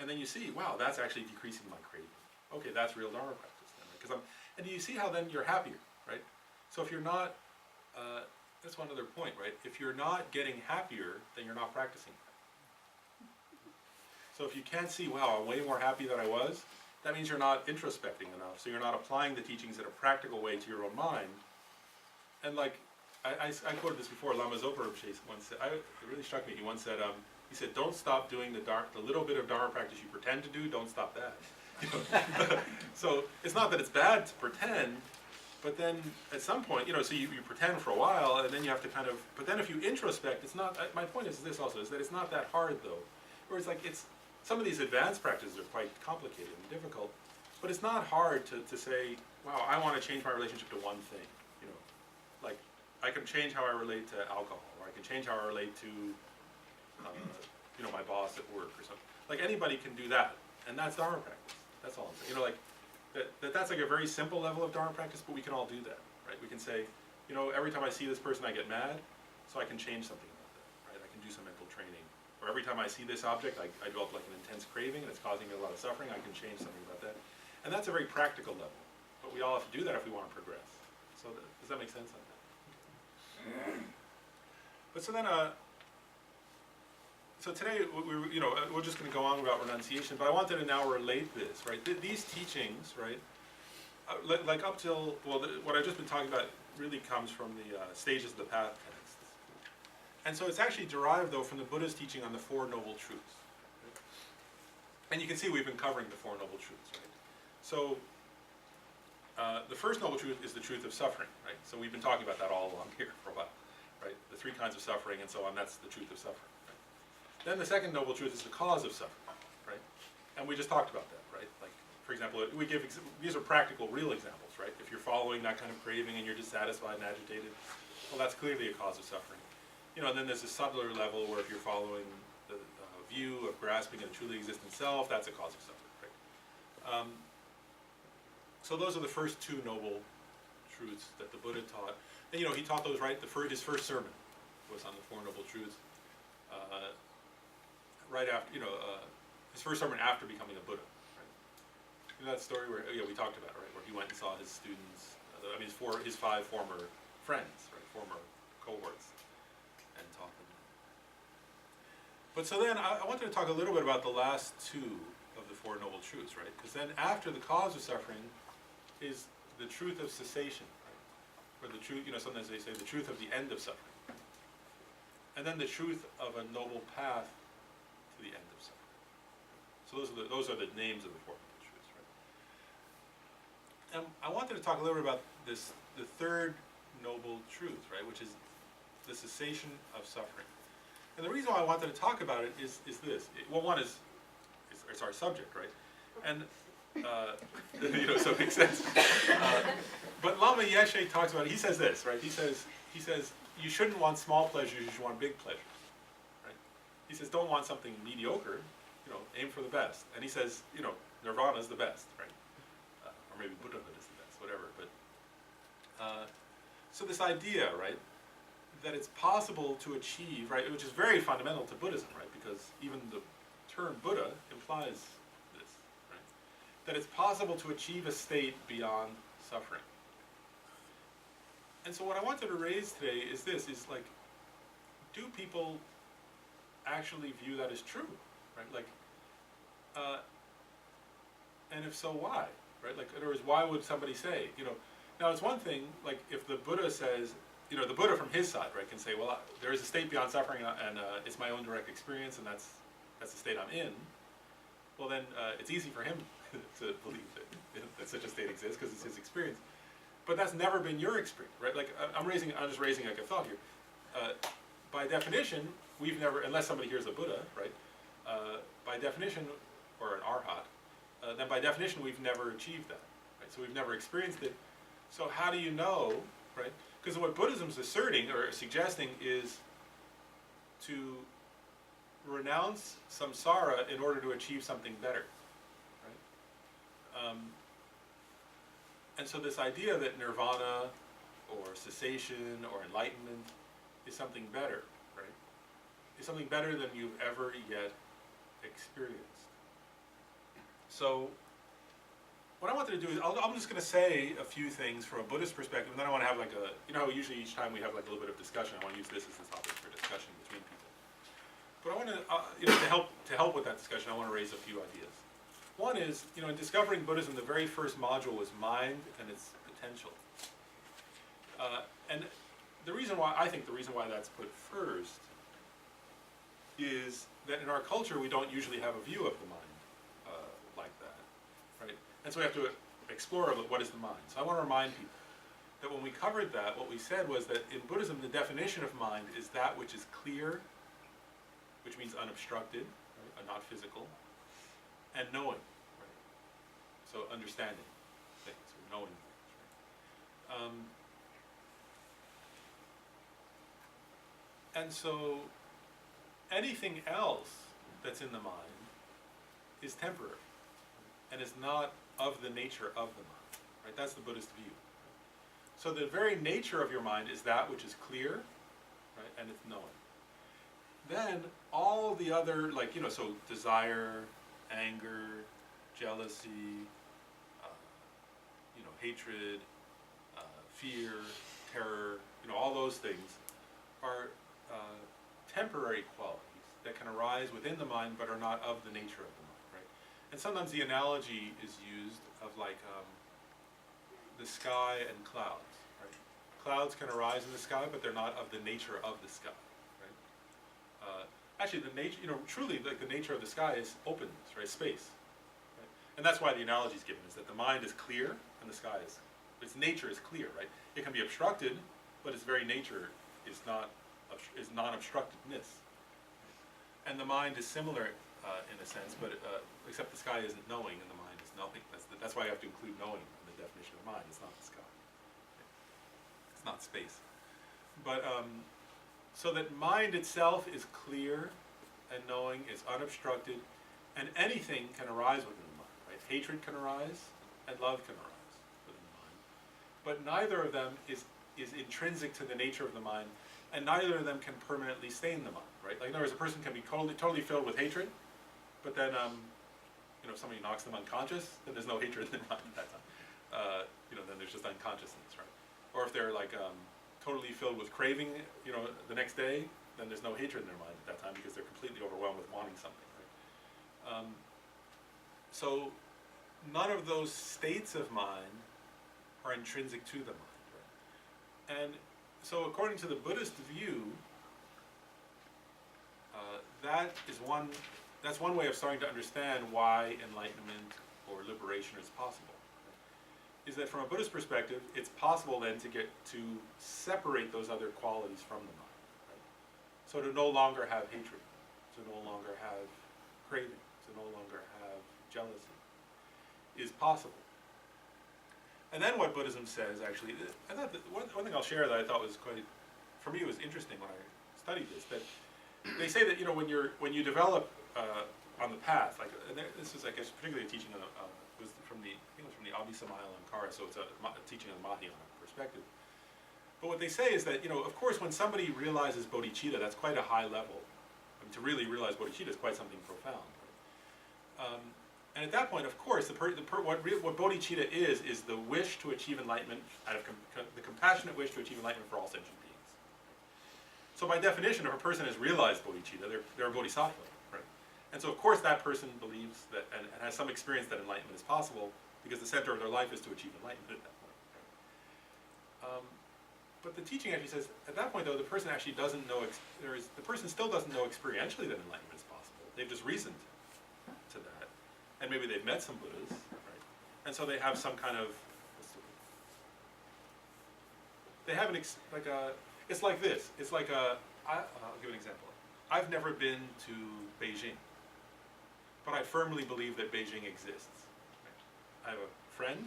and then you see, wow, that's actually decreasing my craving. Okay, that's real Dharma practice then, right? And do you see how then you're happier, right? So if you're not, that's one other point, right? If you're not getting happier, then you're not practicing that. So if you can't see, wow, I'm way more happy than I was, that means you're not introspecting enough. So you're not applying the teachings in a practical way to your own mind. And I quoted this before, Lama Zopa Rinpoche once said, it really struck me, he once said, he said, don't stop doing the little bit of Dharma practice you pretend to do, don't stop that. So it's not that it's bad to pretend, but then at some point, so you pretend for a while, and then you have to but then if you introspect, it's not, my point is this also, is that it's not that hard though. Whereas some of these advanced practices are quite complicated and difficult, but it's not hard to say, wow, I want to change my relationship to one thing, I can change how I relate to alcohol, or I can change how I relate to, my boss at work or something. Anybody can do that, and that's Dharma practice. That's all I'm saying. That's a very simple level of Dharma practice, but we can all do that, right? We can say, every time I see this person I get mad, so I can change something about that, right? I can do some mental training. Or every time I see this object, I develop an intense craving and it's causing me a lot of suffering, I can change something about that. And that's a very practical level. we all have to do that if we want to progress. So does that make sense on that? But so then, so today we're just going to go on about renunciation, but I wanted to now relate this, right? These teachings, right? Like up till, well, what I've just been talking about really comes from the stages of the path texts. And so it's actually derived, though, from the Buddha's teaching on the Four Noble Truths. Right? And you can see we've been covering the Four Noble Truths, right? So the first Noble Truth is the truth of suffering, right? So we've been talking about that all along here for a while, right? The three kinds of suffering and so on, that's the truth of suffering, right? Then the second Noble Truth is the cause of suffering, right? And we just talked about that, right? Like, for example, we give, these are practical, real examples, right? If you're following that kind of craving and you're dissatisfied and agitated, well, that's clearly a cause of suffering. You know, and then there's a subtler level where if you're following the view of grasping at a truly existent self, that's a cause of suffering, right? So those are the first two noble truths that the Buddha taught. And he taught those, right? His first sermon was on the Four Noble Truths. Right after, his first sermon after becoming a Buddha, right? You know that story where, we talked about it, right? Where he went and saw his students, his 5 former friends, right? Former cohorts, and taught them. But so then I wanted to talk a little bit about the last two of the Four Noble Truths, right? Because then after the cause of suffering is the truth of cessation, right? Or the truth, sometimes they say the truth of the end of suffering. And then the truth of a noble path to the end of suffering. So those are the names of the Four Noble Truths, right? And I wanted to talk a little bit about the third noble truth, right? Which is the cessation of suffering. And the reason why I wanted to talk about it is this. One is it's our subject, right? And so it makes sense. But Lama Yeshe talks about it. He says this, right? He says you shouldn't want small pleasures. You should want big pleasures, right? He says don't want something mediocre. Aim for the best. And he says nirvana is the best, right? Or maybe Buddhahood is the best, whatever. But so this idea, right, that it's possible to achieve, right, which is very fundamental to Buddhism, right? Because even the term Buddha implies this, right? That it's possible to achieve a state beyond suffering. And so what I wanted to raise today is this, is like, do people actually view that as true, right? Like, and if so, why, right? Like, in other words, why would somebody say, now it's one thing, like, if the Buddha says, the Buddha from his side, right, can say, well, there is a state beyond suffering, and it's my own direct experience, and that's the state I'm in. Well, then it's easy for him to believe that such a state exists because it's his experience. But that's never been your experience, right? Like I'm just raising like a thought here. By definition, we've never, unless somebody hears a Buddha, right? By definition, or an arhat, then by definition we've never achieved that, right? So we've never experienced it. So how do you know, right? Because what Buddhism's asserting or suggesting is to renounce samsara in order to achieve something better, right? And so this idea that nirvana or cessation or enlightenment is something better, right? Is something better than you've ever yet experienced. So what I wanted to do is, I'm just going to say a few things from a Buddhist perspective, and then I want to have like how usually each time we have like a little bit of discussion, I want to use this as the topic for discussion between people. But I want to, to help with that discussion, I want to raise a few ideas. One is, in discovering Buddhism, the very first module was mind and its potential. And the reason why that's put first is that in our culture we don't usually have a view of the mind like that, right? And so we have to explore what is the mind. So I want to remind people that when we covered that, what we said was that in Buddhism the definition of mind is that which is clear, which means unobstructed, right? Not physical, and knowing, right? So understanding things, or knowing things, right? And so anything else that's in the mind is temporary and is not of the nature of the mind, right? That's the Buddhist view. So the very nature of your mind is that which is clear, right? And it's knowing. Then all the other, so desire, anger, jealousy, hatred, fear, terror, all those things are temporary qualities that can arise within the mind but are not of the nature of the mind, right? And sometimes the analogy is used of like the sky and clouds, right? Clouds can arise in the sky, but they're not of the nature of the sky, right? Actually, the nature, truly, like the nature of the sky is openness, right? Space, right? And that's why the analogy is given, is that the mind is clear and the sky is, its nature is clear, right? It can be obstructed, but its very nature is non-obstructedness. And the mind is similar in a sense, but except the sky isn't knowing and the mind is nothing. That's why you have to include knowing in the definition of mind. It's not the sky. It's not space. But so that mind itself is clear and knowing, is unobstructed, and anything can arise within the mind, right? Hatred can arise and love can arise within the mind. But neither of them is intrinsic to the nature of the mind, and neither of them can permanently stain the mind, right? Like in other words, a person can be totally filled with hatred, but then if somebody knocks them unconscious, then there's no hatred in their mind at that time. Then there's just unconsciousness, right? Or if they're like totally filled with craving, the next day, then there's no hatred in their mind at that time because they're completely overwhelmed with wanting something, right? So none of those states of mind are intrinsic to the mind, right? And so according to the Buddhist view, that's one way of starting to understand why enlightenment or liberation is possible. Is that from a Buddhist perspective, it's possible then to get to separate those other qualities from the mind. Right? So to no longer have hatred, to no longer have craving, to no longer have jealousy, is possible. And then what Buddhism says, actually, I thought that one thing I'll share that I thought was quite, for me, was interesting when I studied this, that they say that when you develop on the path, like, and this is, I guess, particularly a teaching was from the Abhisamaya Alamkara, so it's a teaching of the Mahayana perspective. But what they say is that, of course, when somebody realizes bodhicitta, that's quite a high level. I mean, to really realize bodhicitta is quite something profound. Right? And at that point, of course, what bodhicitta is the wish to achieve enlightenment, the compassionate wish to achieve enlightenment for all sentient beings. So by definition, if a person has realized bodhicitta, they're a bodhisattva, right? And so of course that person believes that, and has some experience that enlightenment is possible, because the center of their life is to achieve enlightenment at that point. Right? But the teaching actually says, at that point though, the person actually doesn't know, the person still doesn't know experientially that enlightenment is possible. They've just reasoned to that. And maybe they've met some Buddhas, right? And so they have some kind of, they have it's like this. It's like I'll give an example. I've never been to Beijing, but I firmly believe that Beijing exists. I have a friend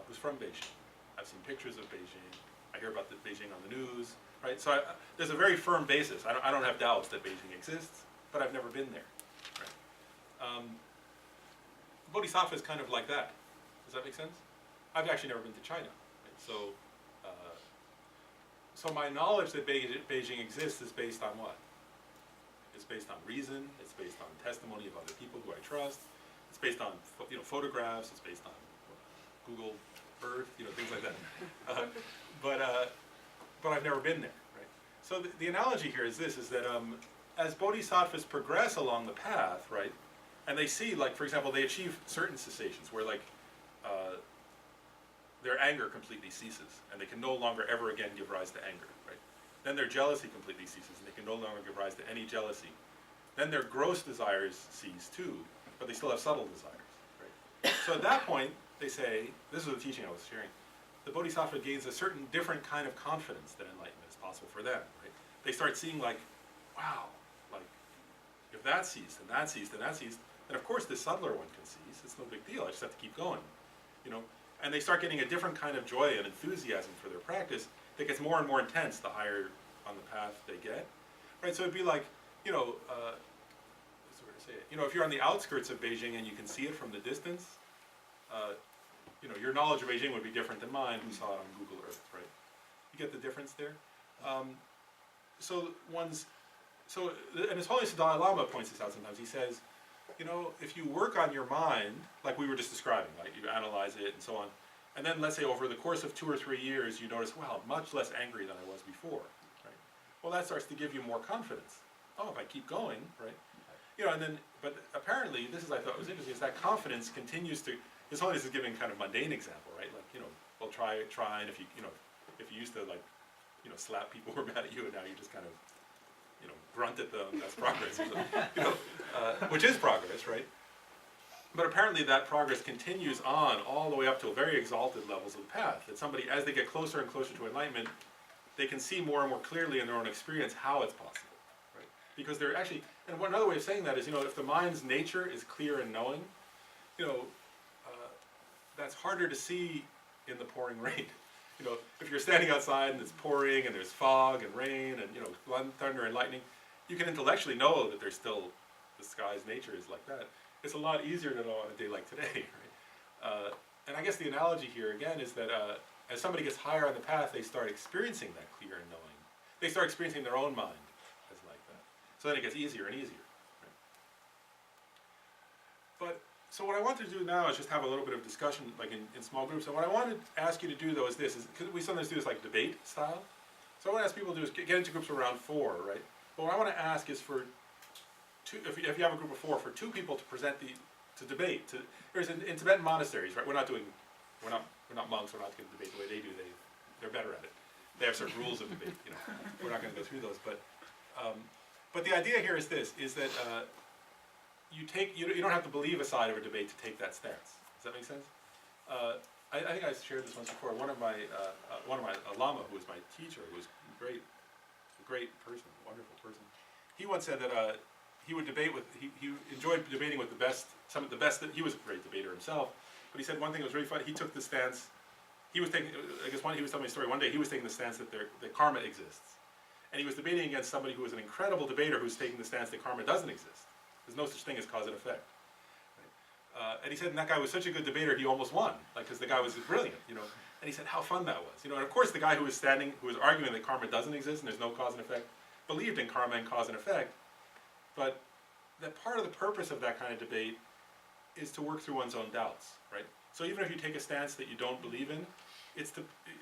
who's from Beijing. I've seen pictures of Beijing. I hear about Beijing on the news, right? So there's a very firm basis. I don't have doubts that Beijing exists, but I've never been there, right? Bodhisattva is kind of like that. Does that make sense? I've actually never been to China, right? So my knowledge that Beijing exists is based on what? It's based on reason. It's based on testimony of other people who I trust. It's based on photographs. It's based on Google Earth, things like that. But I've never been there, right? So the analogy here is this: is that as bodhisattvas progress along the path, right, and they see, like, for example, they achieve certain cessations where, like, their anger completely ceases, and they can no longer ever again give rise to anger, right? Then their jealousy completely ceases, and they can no longer give rise to any jealousy. Then their gross desires cease too, but they still have subtle desires, right? So at that point, they say, this is the teaching I was sharing, the bodhisattva gains a certain different kind of confidence that enlightenment is possible for them, right? They start seeing, like, wow, like, if that ceased, and that ceased, and that ceased, then of course this subtler one can cease. It's no big deal. I just have to keep going, And they start getting a different kind of joy and enthusiasm for their practice that gets more and more intense the higher on the path they get, right? So it'd be like, what's the word to say it? If you're on the outskirts of Beijing and you can see it from the distance, your knowledge of Beijing would be different than mine, who saw it on Google Earth, right? You get the difference there? And His Holiness the Dalai Lama points this out sometimes. He says, if you work on your mind, like we were just describing, like you analyze it and so on, And then let's say over the course of 2 or 3 years, you notice, wow, much less angry than I was before, right? Well, that starts to give you more confidence. Oh, if I keep going, right? You know, and then, but apparently, this is, I thought was interesting, is that confidence continues to, this Holiness is giving kind of mundane example, right? Like, you know, well, try, and if you know, if you used to like, you know, slap people who were mad at you, and now you just kind of, you know, grunt at them, that's progress. So, you know, which is progress, right? But apparently that progress continues on all the way up to very exalted levels of the path. That somebody, as they get closer and closer to enlightenment, they can see more and more clearly in their own experience how it's possible, right? Because they're actually, and one other way of saying that is, you know, if the mind's nature is clear and knowing, you know, that's harder to see in the pouring rain. You know, if you're standing outside and it's pouring and there's fog and rain and, you know, thunder and lightning, you can intellectually know that there's still, the sky's nature is like that. It's a lot easier to know on a day like today, right? And I guess the analogy here again is that as somebody gets higher on the path, they start experiencing that clear and knowing. They start experiencing their own mind as like that. So then it gets easier and easier, right? But, so what I want to do now is just have a little bit of discussion, like in small groups. And what I want to ask you to do though is this, is, because we sometimes do this like debate style. So what I want to ask people to do is get into groups of around 4, right? But what I want to ask is for if you have a group of 4, for 2 people to present to debate. There's in Tibetan monasteries, right? We're not monks. We're not going to debate the way they do. They're better at it. They have certain rules of debate. You know, we're not going to go through those. But the idea here is this: is that you don't have to believe a side of a debate to take that stance. Does that make sense? I think I shared this once before. One of my lama, who was my teacher, who was a great person, a wonderful person. He once said that he would debate with, he enjoyed debating with some of the best, he was a great debater himself, but he said one thing that was really funny. He took the stance, he was telling me a story, one day he was taking the stance that karma exists. And he was debating against somebody who was an incredible debater who was taking the stance that karma doesn't exist. There's no such thing as cause and effect. Right? And he said, and that guy was such a good debater, he almost won, like, because the guy was brilliant, you know. And he said how fun that was, you know. And of course the guy who was arguing that karma doesn't exist and there's no cause and effect, believed in karma and cause and effect. But that part of the purpose of that kind of debate is to work through one's own doubts, right? So even if you take a stance that you don't believe in, it's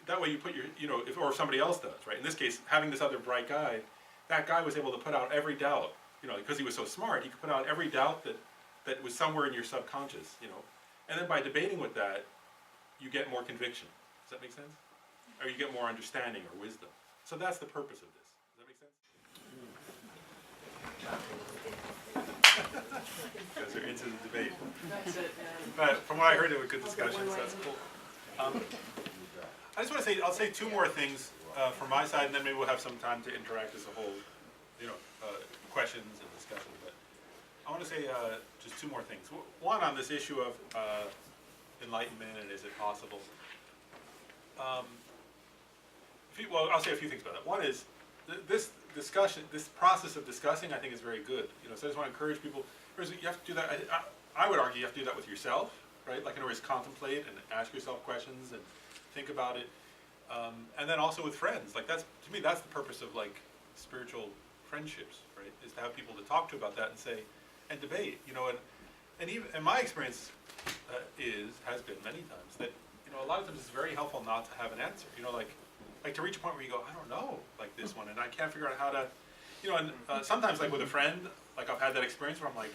that way you put your, you know, or if somebody else does, right? In this case, having this other bright guy, that guy was able to put out every doubt, you know, because he was so smart, he could put out every doubt that was somewhere in your subconscious, you know. And then by debating with that, you get more conviction. Does that make sense? Or you get more understanding or wisdom. So that's the purpose of this. Does that make sense? You guys are into the debate. That's it, man. But from what I heard, it was good discussions. That's cool. I just want to say, I'll say 2 more things from my side, and then maybe we'll have some time to interact as a whole, you know, questions and discussion. But I want to say just 2 more things. One on this issue of enlightenment and is it possible. Well, I'll say a few things about it. One is this discussion, this process of discussing, I think is very good. You know, so I just want to encourage people. First, you have to do that. I would argue you have to do that with yourself, right? Like in other words, contemplate and ask yourself questions and think about it. And then also with friends. Like that's, to me, that's the purpose of like spiritual friendships, right? Is to have people to talk to about that and say, and debate. You know, and even and my experience has been many times that, you know, a lot of times it's very helpful not to have an answer. You know, like to reach a point where you go, I don't know, like this one, and I can't figure out how to, you know, and sometimes like with a friend, like I've had that experience where I'm like,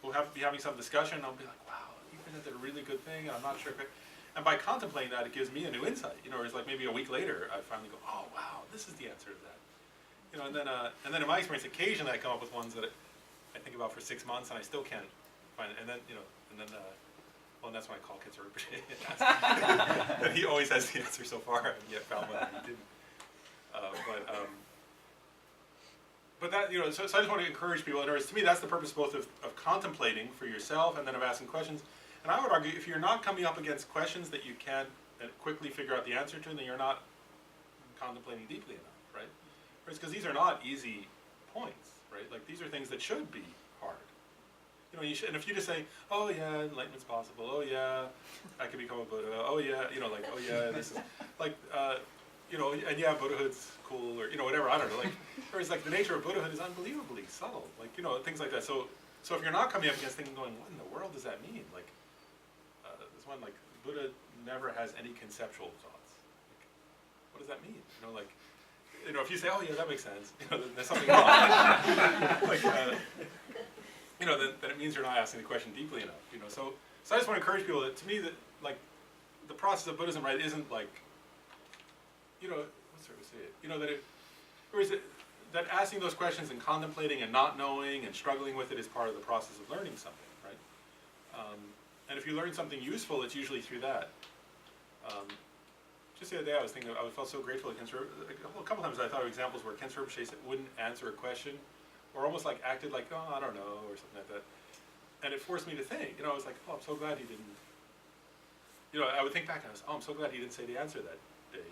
we'll be having some discussion, and I'll be like, wow, you presented a really good thing, and I'm not sure if and by contemplating that, it gives me a new insight, you know, it's like maybe a week later, I finally go, oh wow, this is the answer to that. You know, and then in my experience, occasionally I come up with ones that I think about for 6 months, and I still can't find it, and then, you know, well, and that's when I call Kitzer and he always has the answer so far, and yet found one that he didn't. But that, you know, so I just want to encourage people. In other words, to me, that's the purpose both of contemplating for yourself and then of asking questions. And I would argue, if you're not coming up against questions that you can't quickly figure out the answer to, then you're not contemplating deeply enough, right? Because these are not easy points, right? Like these are things that should be hard. You know, and if you just say, oh yeah, enlightenment's possible, oh yeah, I can become a Buddha, oh yeah, you know, like, oh yeah, this is, like, you know, and yeah, Buddhahood's cool, or, you know, whatever, I don't know, like, whereas like the nature of Buddhahood is unbelievably subtle, like, you know, things like that. So if you're not coming up against things going, what in the world does that mean? Like, this one, like, Buddha never has any conceptual thoughts. Like, what does that mean? Like, if you say, oh yeah, that makes sense, then there's something wrong. Like, then it means you're not asking the question deeply enough. So I just want to encourage people that, to me, that like the process of Buddhism, right, isn't like, what's the way to say it? Or is it that asking those questions and contemplating and not knowing and struggling with it is part of the process of learning something, right? And if you learn something useful, it's usually through that. Just the other day I was thinking, I felt so grateful at Kensei. A couple times I thought of examples where Kensei Rinpoche wouldn't answer a question, or almost like acted like, oh, I don't know, or something like that. And it forced me to think. I was like, oh, I'm so glad he didn't. I would think back and I was, oh, I'm so glad he didn't say the answer that day.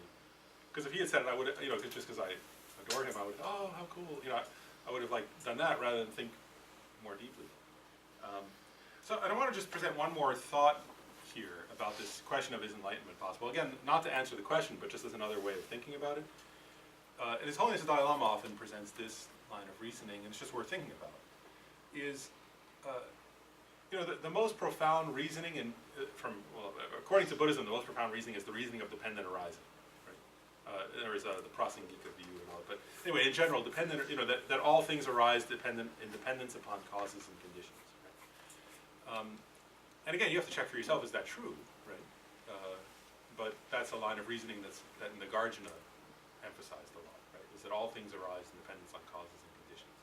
Because if he had said it, I would have, just because I adore him, I would have, oh, how cool. I would have like done that rather than think more deeply. And I want to just present one more thought here about this question of is enlightenment possible. Again, not to answer the question, but just as another way of thinking about it. And His Holiness the Dalai Lama often presents this line of reasoning, and it's just worth thinking about. Is the most profound reasoning according to Buddhism, the most profound reasoning is the reasoning of dependent arising. Right? There is the Prasangika view and all. But anyway, in general, dependent. That all things arise in dependence upon causes and conditions. Right? And again, you have to check for yourself, is that true, right? But that's a line of reasoning that in the Garjuna emphasized a lot, right? Is that all things arise in dependence on causes and conditions.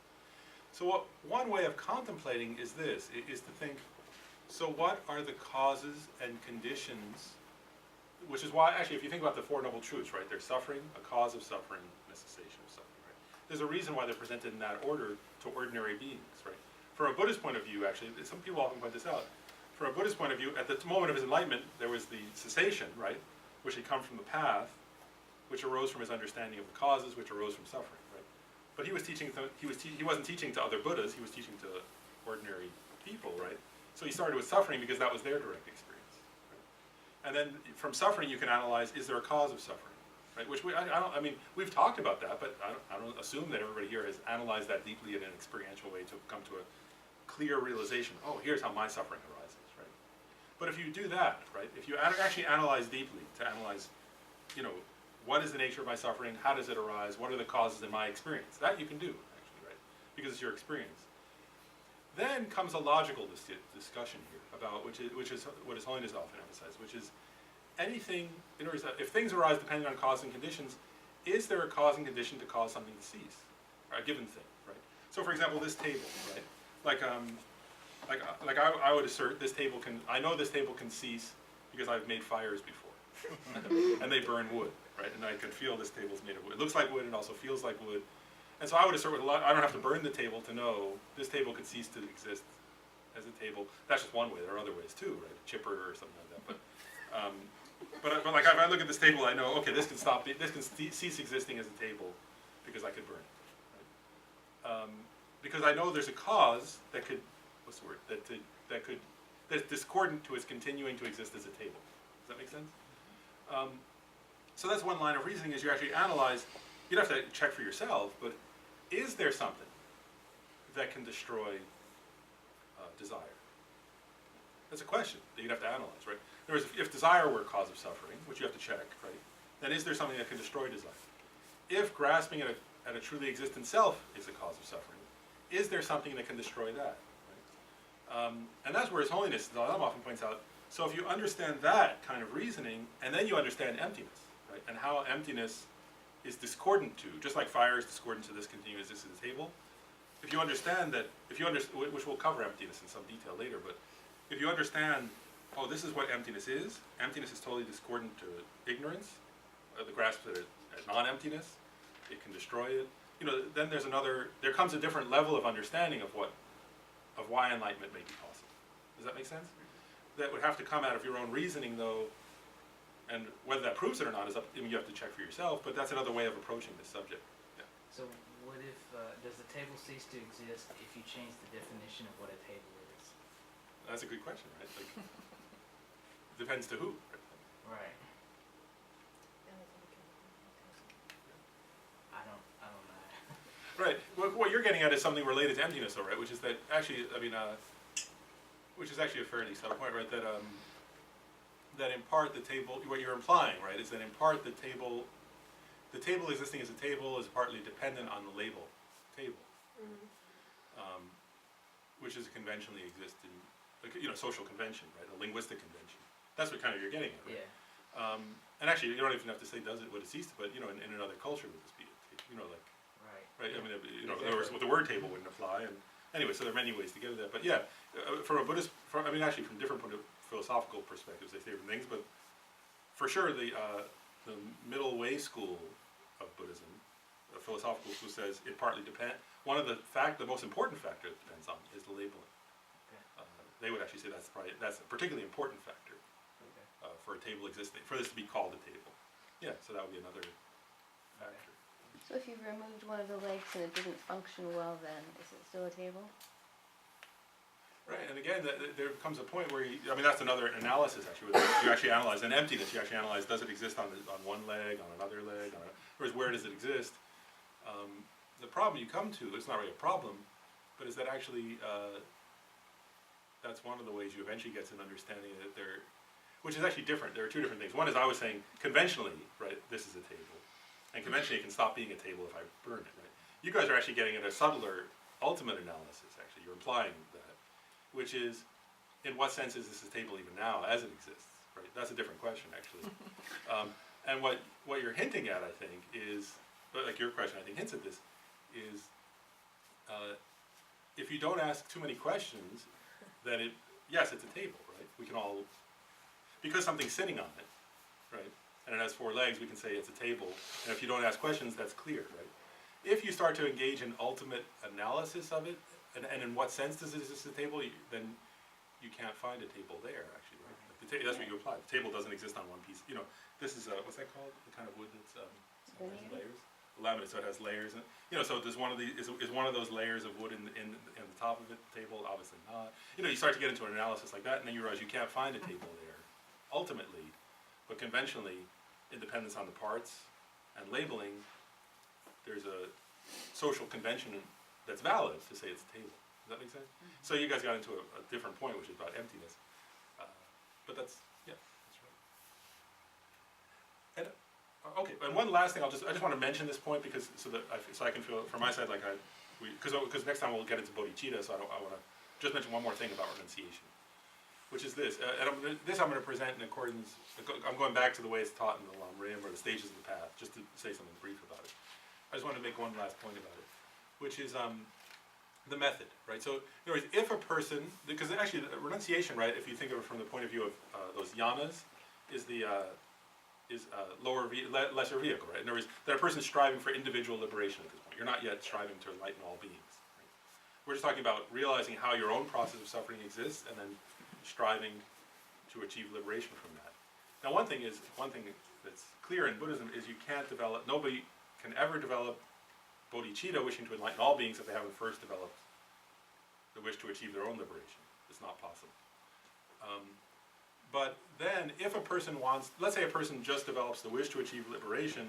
So one way of contemplating is this, is to think, so what are the causes and conditions, which is why, actually, if you think about the Four Noble Truths, right? There's suffering, a cause of suffering, and a cessation of suffering, right? There's a reason why they're presented in that order to ordinary beings, right? From a Buddhist point of view, actually, some people often point this out. From a Buddhist point of view, at the moment of his enlightenment, there was the cessation, right, which had come from the path, which arose from his understanding of the causes, which arose from suffering, right? But he was teaching. He wasn't teaching to other Buddhas. He was teaching to ordinary people, right? So he started with suffering because that was their direct experience, right? And then from suffering, you can analyze: is there a cause of suffering, right? Which I mean, we've talked about that, but I don't assume that everybody here has analyzed that deeply in an experiential way to come to a clear realization. Oh, here's how my suffering arises. But if you do that, right, if you actually analyze deeply, to analyze, what is the nature of my suffering, how does it arise, what are the causes in my experience, that you can do, actually, right, because it's your experience. Then comes a logical discussion here about, which is what His Holiness often emphasizes, which is anything, in other words, if things arise depending on cause and conditions, is there a cause and condition to cause something to cease, or a given thing, right? So for example, this table, right, like I would assert this table can, I know this table can cease because I've made fires before. And they burn wood, right? And I can feel this table's made of wood. It looks like wood and also feels like wood. And so I would assert with a lot, I don't have to burn the table to know this table could cease to exist as a table. That's just one way, there are other ways too, right? A chipper or something like that. But like if I look at this table, I know, okay, this can cease existing as a table because I could burn it, right? Because I know there's a cause that could, what's the word, that's discordant to its continuing to exist as a table. Does that make sense? So that's one line of reasoning, is you actually analyze, you'd have to check for yourself, but is there something that can destroy desire? That's a question that you'd have to analyze, right? In other words, if desire were a cause of suffering, which you have to check, right, then is there something that can destroy desire? If grasping at a truly existent self is a cause of suffering, is there something that can destroy that? Right? And that's where His Holiness the Dalai Lama often points out, so if you understand that kind of reasoning, and then you understand emptiness, right, and how emptiness is discordant to, just like fire is discordant to this continuous existence of the table, if you understand that, which we'll cover emptiness in some detail later, but if you understand, oh, this is what emptiness is totally discordant to ignorance, the grasp at non-emptiness, it can destroy it, then there comes a different level of understanding of why enlightenment may be possible. Does that make sense? That would have to come out of your own reasoning, though, and whether that proves it or not is you have to check for yourself, but that's another way of approaching this subject. Yeah. So what if, does the table cease to exist if you change the definition of what a table is? That's a good question, right? Like, depends to who. Right. I don't know. Right. What you're getting at is something related to emptiness, though, right? Which is that actually, which is actually a fairly subtle point, right? That that in part the table, what you're implying, right, is that in part the table existing as a table is partly dependent on the label table, which is conventionally existing, like, social convention, right, a linguistic convention. That's what kind of you're getting at, right? Yeah, And actually, you don't even have to say would it cease to, but, in another culture would this be, like, right. right, I mean, in other words, the word table wouldn't apply, and anyway, so there are many ways to get at that, but yeah, from a Buddhist, actually from different philosophical perspectives, they say different things, but for sure, the middle way school of Buddhism, the philosophical school says it partly depends, the most important factor it depends on is the labeling. Okay. They would actually say that's a particularly important factor Okay. for a table existing, for this to be called a table. Yeah, so that would be another factor. So if you removed one of the legs and it didn't function well, then is it still a table? Right, and again, there comes a point where that's another analysis actually, where you actually analyze an emptiness. You actually analyze, does it exist on one leg, on another leg, whereas where does it exist? The problem you come to, it's not really a problem, but is that actually, that's one of the ways you eventually get to an understanding that which is actually different. There are two different things. One is I was saying, conventionally, right, this is a table. And conventionally it can stop being a table if I burn it, right? You guys are actually getting at a subtler, ultimate analysis, actually. You're implying that, which is, in what sense is this a table even now, as it exists, right? That's a different question, actually. And what you're hinting at, I think, is, like your question, I think, hints at this, is if you don't ask too many questions, then yes, it's a table, right? We can all, because something's sitting on it, right? And it has 4 legs, we can say it's a table. And if you don't ask questions, that's clear, right? If you start to engage in ultimate analysis of it, and in what sense does it exist as a table, then you can't find a table there, actually, right? Like that's what you apply. The table doesn't exist on one piece. This is, what's that called? The kind of wood that's, has layers? Laminate, so it has layers. And, so does one of the, is one of those layers of wood in the top of it the table? Obviously not. You start to get into an analysis like that, and then you realize you can't find a table there, ultimately. But conventionally, it depends on the parts and labeling. There's a social convention that's valid to say it's a table. Does that make sense? Mm-hmm. So you guys got into a different point, which is about emptiness. But that's right. And okay, and one last thing, I just want to mention this point because so I can feel from my side like because next time we'll get into bodhicitta, so I want to just mention one more thing about renunciation, which is this. And I'm going to present in accordance. I'm going back to the way it's taught in the Lam Rim or the stages of the path, just to say something brief about it. I just want to make one last point about it, which is the method, right? So, in other words, if a person, because actually the renunciation, right, if you think of it from the point of view of those yanas, is the lesser vehicle, right? In other words, that a person is striving for individual liberation at this point. You're not yet striving to enlighten all beings. Right? We're just talking about realizing how your own process of suffering exists, and then striving to achieve liberation from that. Now, one thing that's clear in Buddhism is you can't develop. Nobody can ever develop bodhicitta, wishing to enlighten all beings, if they haven't first developed the wish to achieve their own liberation. It's not possible. But then, if a person wants, let's say a person just develops the wish to achieve liberation,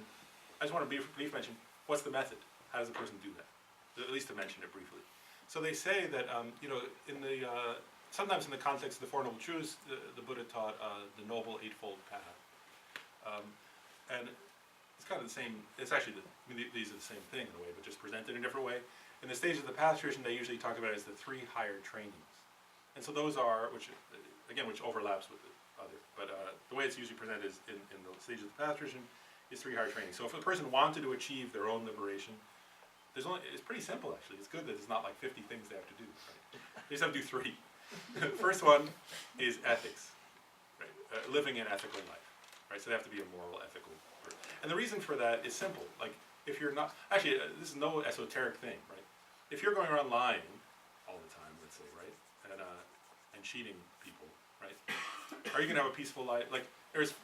I just want to briefly mention, what's the method? How does the person do that? At least to mention it briefly. So they say that, in the, sometimes in the context of the Four Noble Truths, the Buddha taught the Noble Eightfold Path. And it's kind of the same, it's actually, these are the same thing in a way, but just presented in a different way. In the stages of the path tradition, they usually talk about it as the 3 higher trainings. And so those are, which overlaps with the other, but the way it's usually presented is in the stages of the path tradition is 3 higher trainings. So if a person wanted to achieve their own liberation, it's pretty simple actually. It's good that it's not like 50 things they have to do, right? They just have to do 3. The first one is ethics, right? Living an ethical life, right? So they have to be a moral, ethical person. And the reason for that is simple. Like, if you're not, actually, this is no esoteric thing, right? If you're going around lying all the time, let's say, right, and cheating people, right, are you going to have a peaceful life? Like,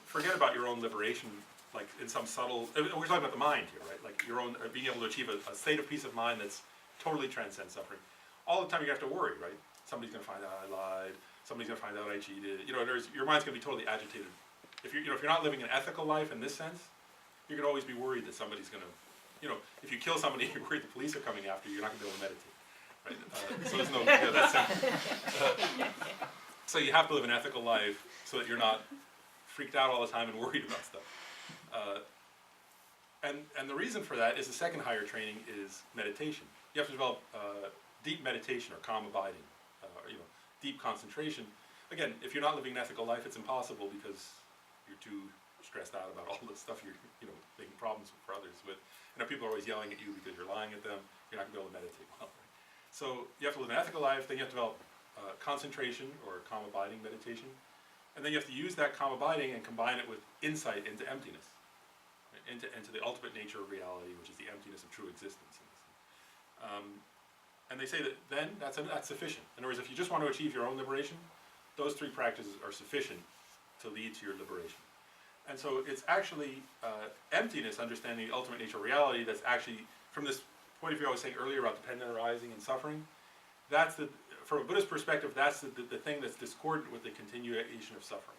forget about your own liberation, like in some subtle, we're talking about the mind here, right? Like your own, being able to achieve a state of peace of mind that's totally transcends suffering. All the time you have to worry, right? Somebody's going to find out I lied, somebody's going to find out I cheated, your mind's going to be totally agitated. If you're not living an ethical life in this sense, you're going to always be worried that somebody's going to, if you kill somebody, you're worried the police are coming after you, you're not going to be able to meditate, right? So there's no, that's simple. So you have to live an ethical life so that you're not freaked out all the time and worried about stuff. And the reason for that is the second higher training is meditation. You have to develop deep meditation or calm abiding, deep concentration. Again, if you're not living an ethical life, it's impossible because you're too stressed out about all the stuff you're making problems for others with. People are always yelling at you because you're lying at them. You're not going to be able to meditate well. Right? So you have to live an ethical life. Then you have to develop concentration or calm abiding meditation, and then you have to use that calm abiding and combine it with insight into emptiness, right? into the ultimate nature of reality, which is the emptiness of true existence. And they say that then that's sufficient. In other words, if you just want to achieve your own liberation, those three practices are sufficient to lead to your liberation. And so it's actually emptiness, understanding the ultimate nature of reality, that's actually, from this point of view I was saying earlier about dependent arising and suffering, from a Buddhist perspective, that's the thing that's discordant with the continuation of suffering.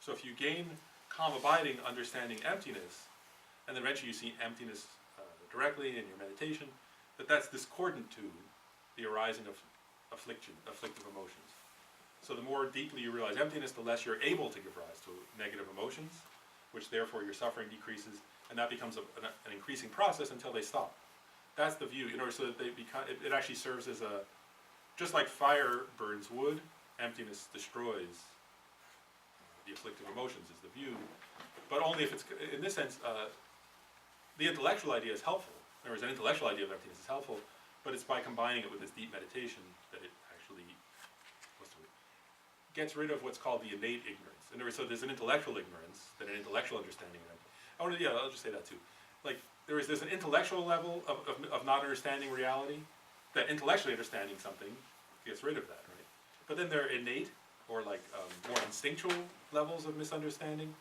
So if you gain calm abiding, understanding emptiness, and then eventually you see emptiness directly in your meditation, that's discordant to the arising of afflictive emotions. So the more deeply you realize emptiness, the less you're able to give rise to negative emotions, which therefore your suffering decreases, and that becomes an increasing process until they stop. That's the view, so that they become. It actually serves as just like fire burns wood, emptiness destroys the afflictive emotions, is the view. But only if it's, in this sense, the intellectual idea is helpful. In other words, an intellectual idea of emptiness is helpful, but it's by combining it with this deep meditation that it actually gets rid of what's called the innate ignorance. In other words, so there's an intellectual ignorance, that an intellectual understanding of it. I'll just say that too. Like, there's an intellectual level of not understanding reality, that intellectually understanding something gets rid of that, right? But then there are innate, or more instinctual levels of misunderstanding,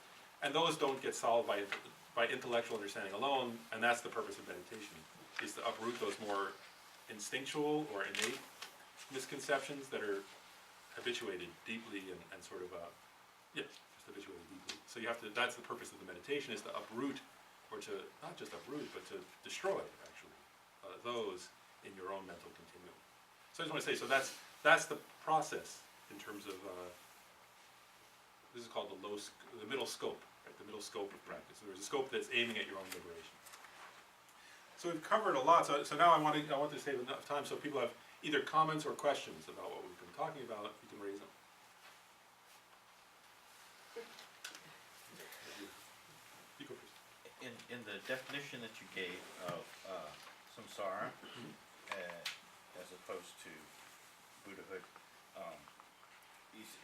and those don't get solved by intellectual understanding alone, and that's the purpose of meditation, is to uproot those more instinctual or innate misconceptions that are habituated deeply and sort of, just habituated deeply. So that's the purpose of the meditation, is to uproot, or to, not just uproot, but to destroy, actually, those in your own mental continuum. So I just want to say, so that's the process in terms of, this is called the middle scope, right? The middle scope of practice. So there's a scope that's aiming at your own liberation. So we've covered a lot, so now I want to save enough time so if people have either comments or questions about what we've been talking about, you can raise them. You go first. In the definition that you gave of samsara, as opposed to Buddhahood,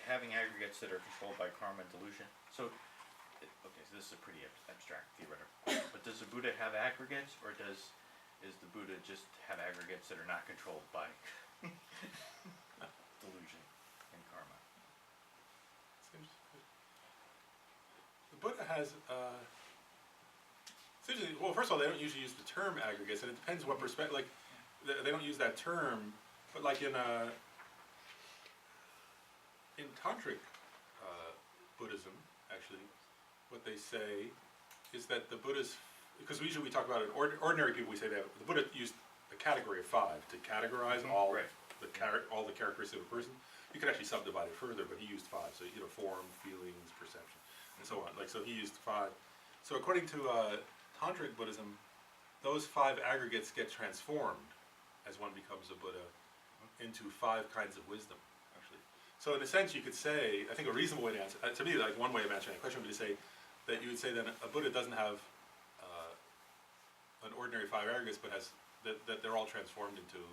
having aggregates that are controlled by karma and delusion. So this is a pretty abstract theoretical. But does the Buddha have aggregates, or is the Buddha just have aggregates that are not controlled by delusion and karma? The Buddha has, it's interesting. Well, first of all, they don't usually use the term aggregates, and it depends what perspective, they don't use that term, but in Tantric Buddhism, actually, what they say is that the Buddha's, because usually we talk about ordinary people, we say that the Buddha used a category of 5 to categorize all the characteristics of a person. You could actually subdivide it further, but he used 5. So form, feelings, perception, and so on. So he used 5. So according to Tantric Buddhism, those 5 aggregates get transformed as one becomes a Buddha into 5 kinds of wisdom. So in a sense, you could say, I think a reasonable way to answer, to me, one way of answering that question would be to say that you would say that a Buddha doesn't have an ordinary 5 aggregates, but that they're all transformed into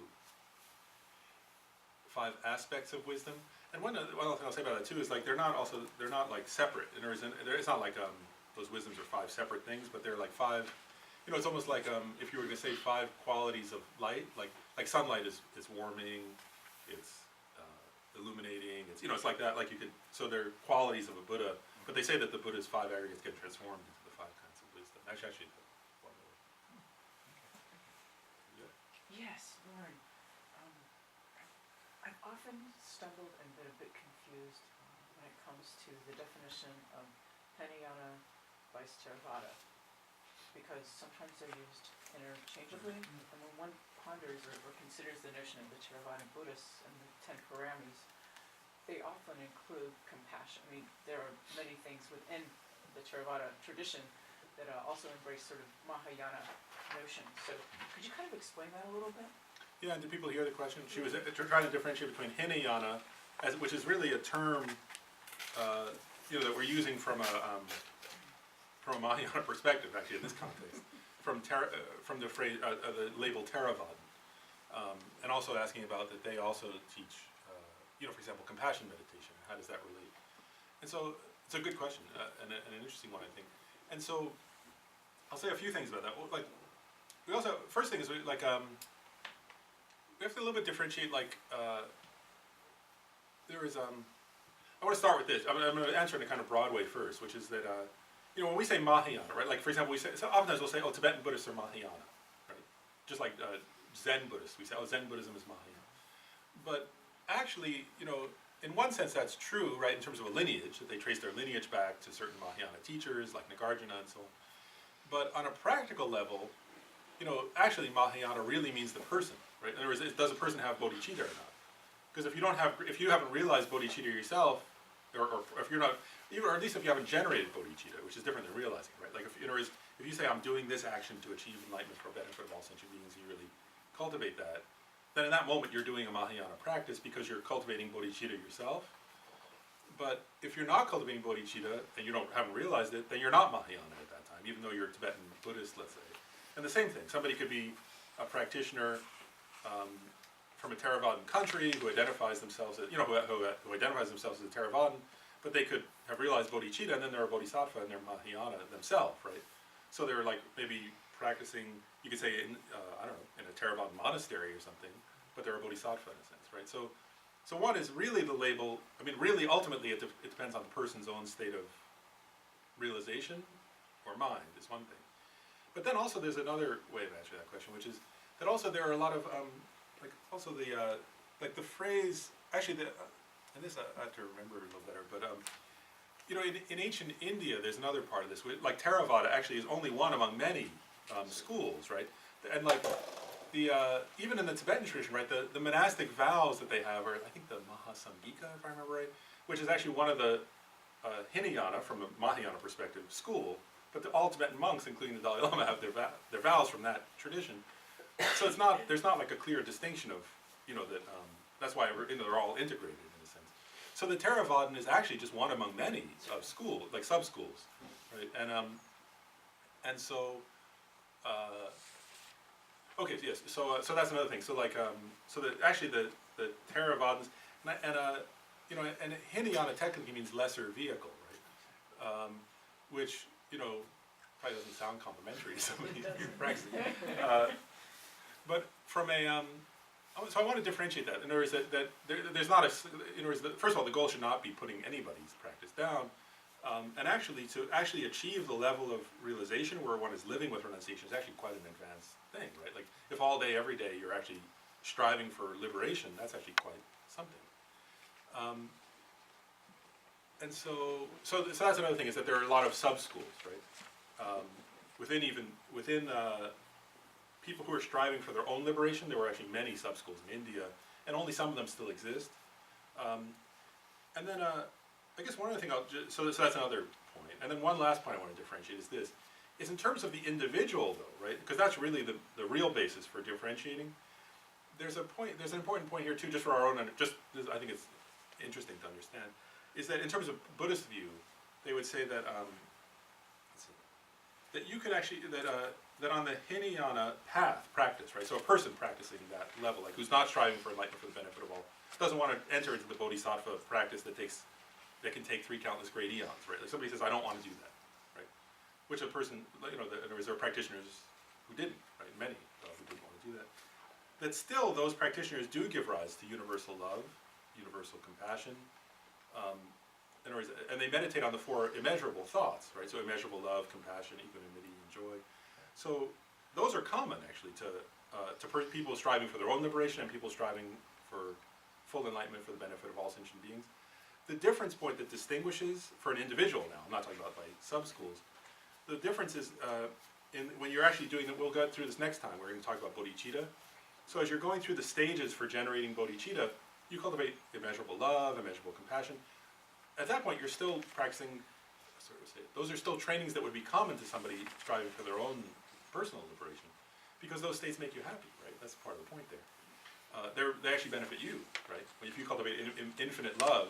5 aspects of wisdom. And one other thing I'll say about that too is they're not separate. It's not like those wisdoms are 5 separate things, but they're 5. It's almost like if you were going to say 5 qualities of light, like sunlight is warming, it's illuminating, it's like that, so they're qualities of a Buddha, but they say that the Buddha's 5 aggregates get transformed into the 5 kinds of wisdom. Actually, one more. Yes, Lauren. I've often stumbled and been a bit confused when it comes to the definition of Hinayana vice Theravada, because sometimes they're used interchangeably, and when one ponders or considers the notion of the Theravada Buddhists and the 10 paramis, they often include compassion. I mean, there are many things within the Theravada tradition that also embrace sort of Mahayana notions. So could you kind of explain that a little bit? Yeah, and did people hear the question? She was trying to differentiate between Hinayana, which is really a term, that we're using from a Mahayana perspective, actually, in this context, from the phrase, the label Theravada, and also asking about that they also teach, for example, compassion meditation. How does that relate? And so it's a good question and an interesting one, I think. And so I'll say a few things about that. Well, we also, first thing is we have to a little bit differentiate, there is, I want to start with this. I'm going to answer in a kind of broad way first, which is that, when we say Mahayana, right, like for example, so oftentimes we'll say, oh, Tibetan Buddhists are Mahayana, right? Just like Zen Buddhists, we say, oh, Zen Buddhism is Mahayana. But actually, in one sense that's true, right, in terms of a lineage, that they trace their lineage back to certain Mahayana teachers, like Nagarjuna and so on. But on a practical level, actually Mahayana really means the person, right? In other words, does a person have bodhicitta or not? Because if you haven't realized bodhicitta yourself, or if you're not, or at least if you haven't generated bodhicitta, which is different than realizing, right? Like in other words, if you say I'm doing this action to achieve enlightenment for benefit of all sentient beings, you really cultivate that, then in that moment you're doing a Mahayana practice because you're cultivating bodhicitta yourself. But if you're not cultivating bodhicitta and you haven't realized it, then you're not Mahayana at that time, even though you're a Tibetan Buddhist, let's say. And the same thing, somebody could be a practitioner from a Theravadan country who identifies themselves as, who identifies themselves as a Theravadan, but they could have realized bodhicitta and then they're a bodhisattva and they're Mahayana themselves, right? So they're maybe practicing, you could say in a Theravadan monastery or something, but they're a bodhisattva in a sense, right? So one is really the label, really ultimately it depends on the person's own state of realization or mind is one thing. But then also there's another way of answering that question, which is that also there are a lot of, the phrase, actually, and this I have to remember a little better, but, in ancient India, there's another part of this, like Theravada actually is only one among many schools, right? And even in the Tibetan tradition, right, the monastic vows that they have are, I think the Mahasamgika, if I remember right, which is actually one of the Hinayana, from a Mahayana perspective, school, but all Tibetan monks, including the Dalai Lama, have their vows from that tradition. So there's not like a clear distinction of, that's why they're all integrated in a sense. So the Theravadan is actually just one among many of schools, like sub-schools, right? And so, okay, yes, so that's another thing. So actually the Theravadans, and Hinayana technically means lesser vehicle, right? Which, probably doesn't sound complimentary to somebody who's practicing. But from a, so I want to differentiate that. In other words, that there's not in other words, first of all, the goal should not be putting anybody's practice down. And actually, to achieve the level of realization where one is living with renunciation is actually quite an advanced thing, right? Like, if all day, every day, you're actually striving for liberation, that's actually quite something. And so that's another thing, is that there are a lot of sub-schools, right? Within people who are striving for their own liberation, there were actually many sub-schools in India, and only some of them still exist. And then, I guess one other thing, so that's another point. And then one last point I want to differentiate is this, is in terms of the individual though, right? Because that's really the real basis for differentiating. There's an important point here too, just for our own, I think it's interesting to understand, is that in terms of Buddhist view, they would say that, that you could actually, that on the Hinayana path, practice, right? So a person practicing that level, like who's not striving for enlightenment for the benefit of all, doesn't want to enter into the bodhisattva practice that can take 3 countless great eons, right? Like somebody says, I don't want to do that, right? Which a person, there are practitioners who didn't, right? Many who didn't want to do that. That still, those practitioners do give rise to universal love, universal compassion, in other words, and they meditate on the 4 immeasurable thoughts, right? So immeasurable love, compassion, equanimity, and joy. So those are common, actually, to people striving for their own liberation and people striving for full enlightenment for the benefit of all sentient beings. The difference point that distinguishes, for an individual now, I'm not talking about like sub-schools, the difference is when you're actually doing it, we'll go through this next time, we're going to talk about bodhicitta. So as you're going through the stages for generating bodhicitta, you cultivate immeasurable love, immeasurable compassion. At that point, you're still practicing, those are still trainings that would be common to somebody striving for their own personal liberation, because those states make you happy, right? That's part of the point there. They actually benefit you, right? If you cultivate infinite love,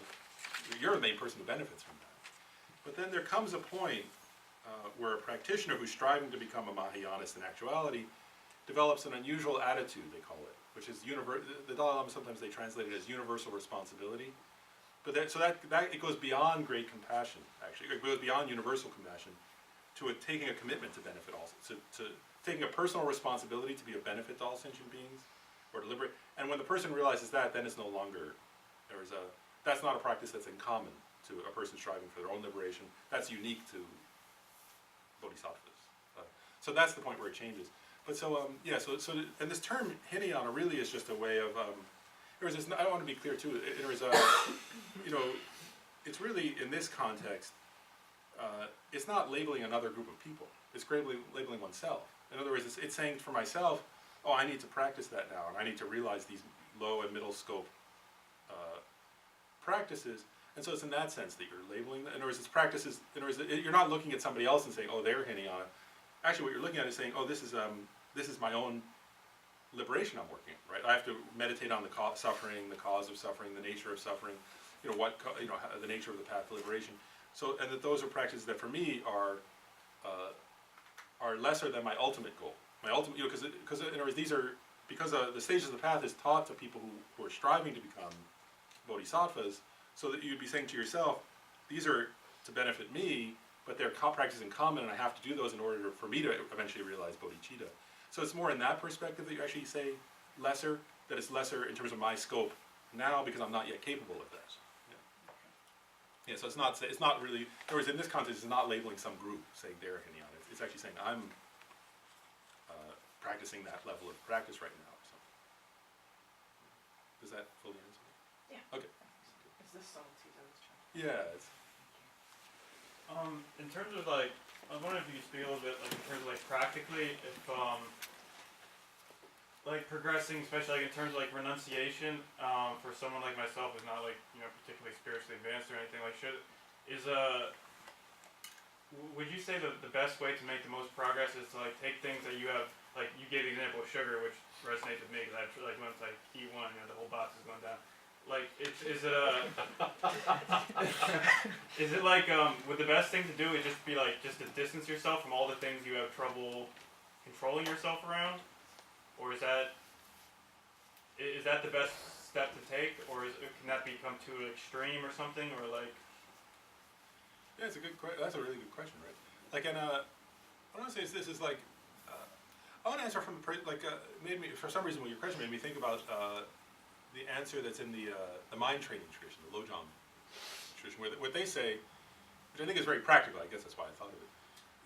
you're the main person who benefits from that. But then there comes a point where a practitioner who's striving to become a Mahayanist in actuality develops an unusual attitude, they call it, which is the Dalai Lama, sometimes they translate it as universal responsibility. But that it goes beyond great compassion, actually. It goes beyond universal compassion to taking a commitment to benefit all, to taking a personal responsibility to be a benefit to all sentient beings, or to liberate. And when the person realizes that, then it's no longer, that's not a practice that's in common to a person striving for their own liberation. That's unique to bodhisattvas. So that's the point where it changes. But and this term Hinayana really is just a way of, I want to be clear too, it's really, in this context, it's not labeling another group of people, it's labeling oneself. In other words, it's saying for myself, oh, I need to practice that now, and I need to realize these low and middle scope practices. And so it's in that sense that you're labeling them. In other words, it's practices, you're not looking at somebody else and saying, oh, they're Hinayana. Actually, what you're looking at is saying, oh, this is my own liberation I'm working on, right? I have to meditate on the suffering, the cause of suffering, the nature of suffering, the nature of the path to liberation. So, and that those are practices that for me are lesser than my ultimate goal. My ultimate, because in other words, because the stages of the path is taught to people who are striving to become bodhisattvas, so that you'd be saying to yourself, these are to benefit me, but they're practices in common, and I have to do those in order for me to eventually realize bodhicitta. So it's more in that perspective that you actually say lesser, that it's lesser in terms of my scope now because I'm not yet capable of that. Yeah, so it's not really, in other words, in this context, it's not labeling some group, saying they're Hinayana. It's actually saying I'm practicing that level of practice right now. So. Does that fully answer? Yeah. Okay. Is this subtlety that I was trying to? Yeah. It's, In terms of like, I was wondering if you could speak a little bit like in terms of like practically, if like progressing, especially like in terms of like renunciation, for someone like myself who's not like particularly spiritually advanced or anything, like would you say that the best way to make the most progress is to like take things that you have, like you gave the example of sugar, which resonates with me because I like once I eat one, the whole box is going down. Like, is it like, would the best thing to do is just be like, just to distance yourself from all the things you have trouble controlling yourself around? Or is that the best step to take? Or can that become too extreme or something? Or like? yeah, that's a really good question, right? Like, and what I want to say is this is like, I want to answer from made me, for some reason when your question made me think about the answer that's in the mind training tradition, the Lojong tradition, where what they say, which I think is very practical, I guess that's why I thought of it,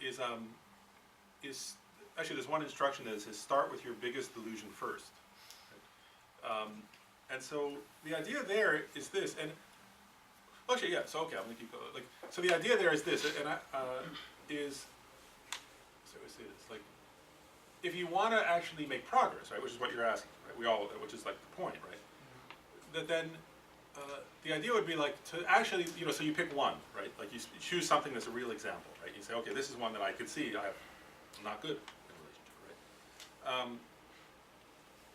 is actually there's one instruction that says start with your biggest delusion first. Right? And so the idea there is this, and actually, yeah. So okay, I'm gonna keep going. Like, so the idea there is this, and like, if you want to actually make progress, right, which is what you're asking, right? Which is like the point, right? That then the idea would be like to actually, so you pick one, right? Like you choose something that's a real example, right? You say, okay, this is one that I could see I'm not good in relation to, right?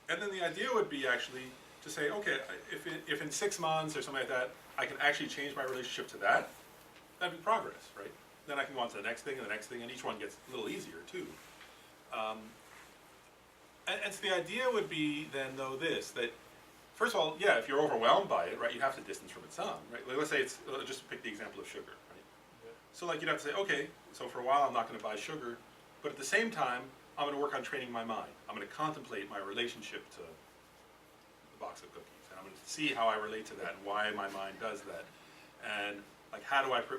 And then the idea would be actually to say, okay, if in 6 months or something like that, I can actually change my relationship to that, that'd be progress, right? Then I can go on to the next thing and the next thing, and each one gets a little easier too. And so the idea would be then, though, that first of all, yeah, if you're overwhelmed by it, right, you have to distance from it some, right? Like, let's say it's, just to pick the example of sugar, right? Yeah. So like you'd have to say, okay, so for a while I'm not going to buy sugar, but at the same time, I'm going to work on training my mind. I'm going to contemplate my relationship to the box of cookies, and I'm going to see how I relate to that and why my mind does that, and like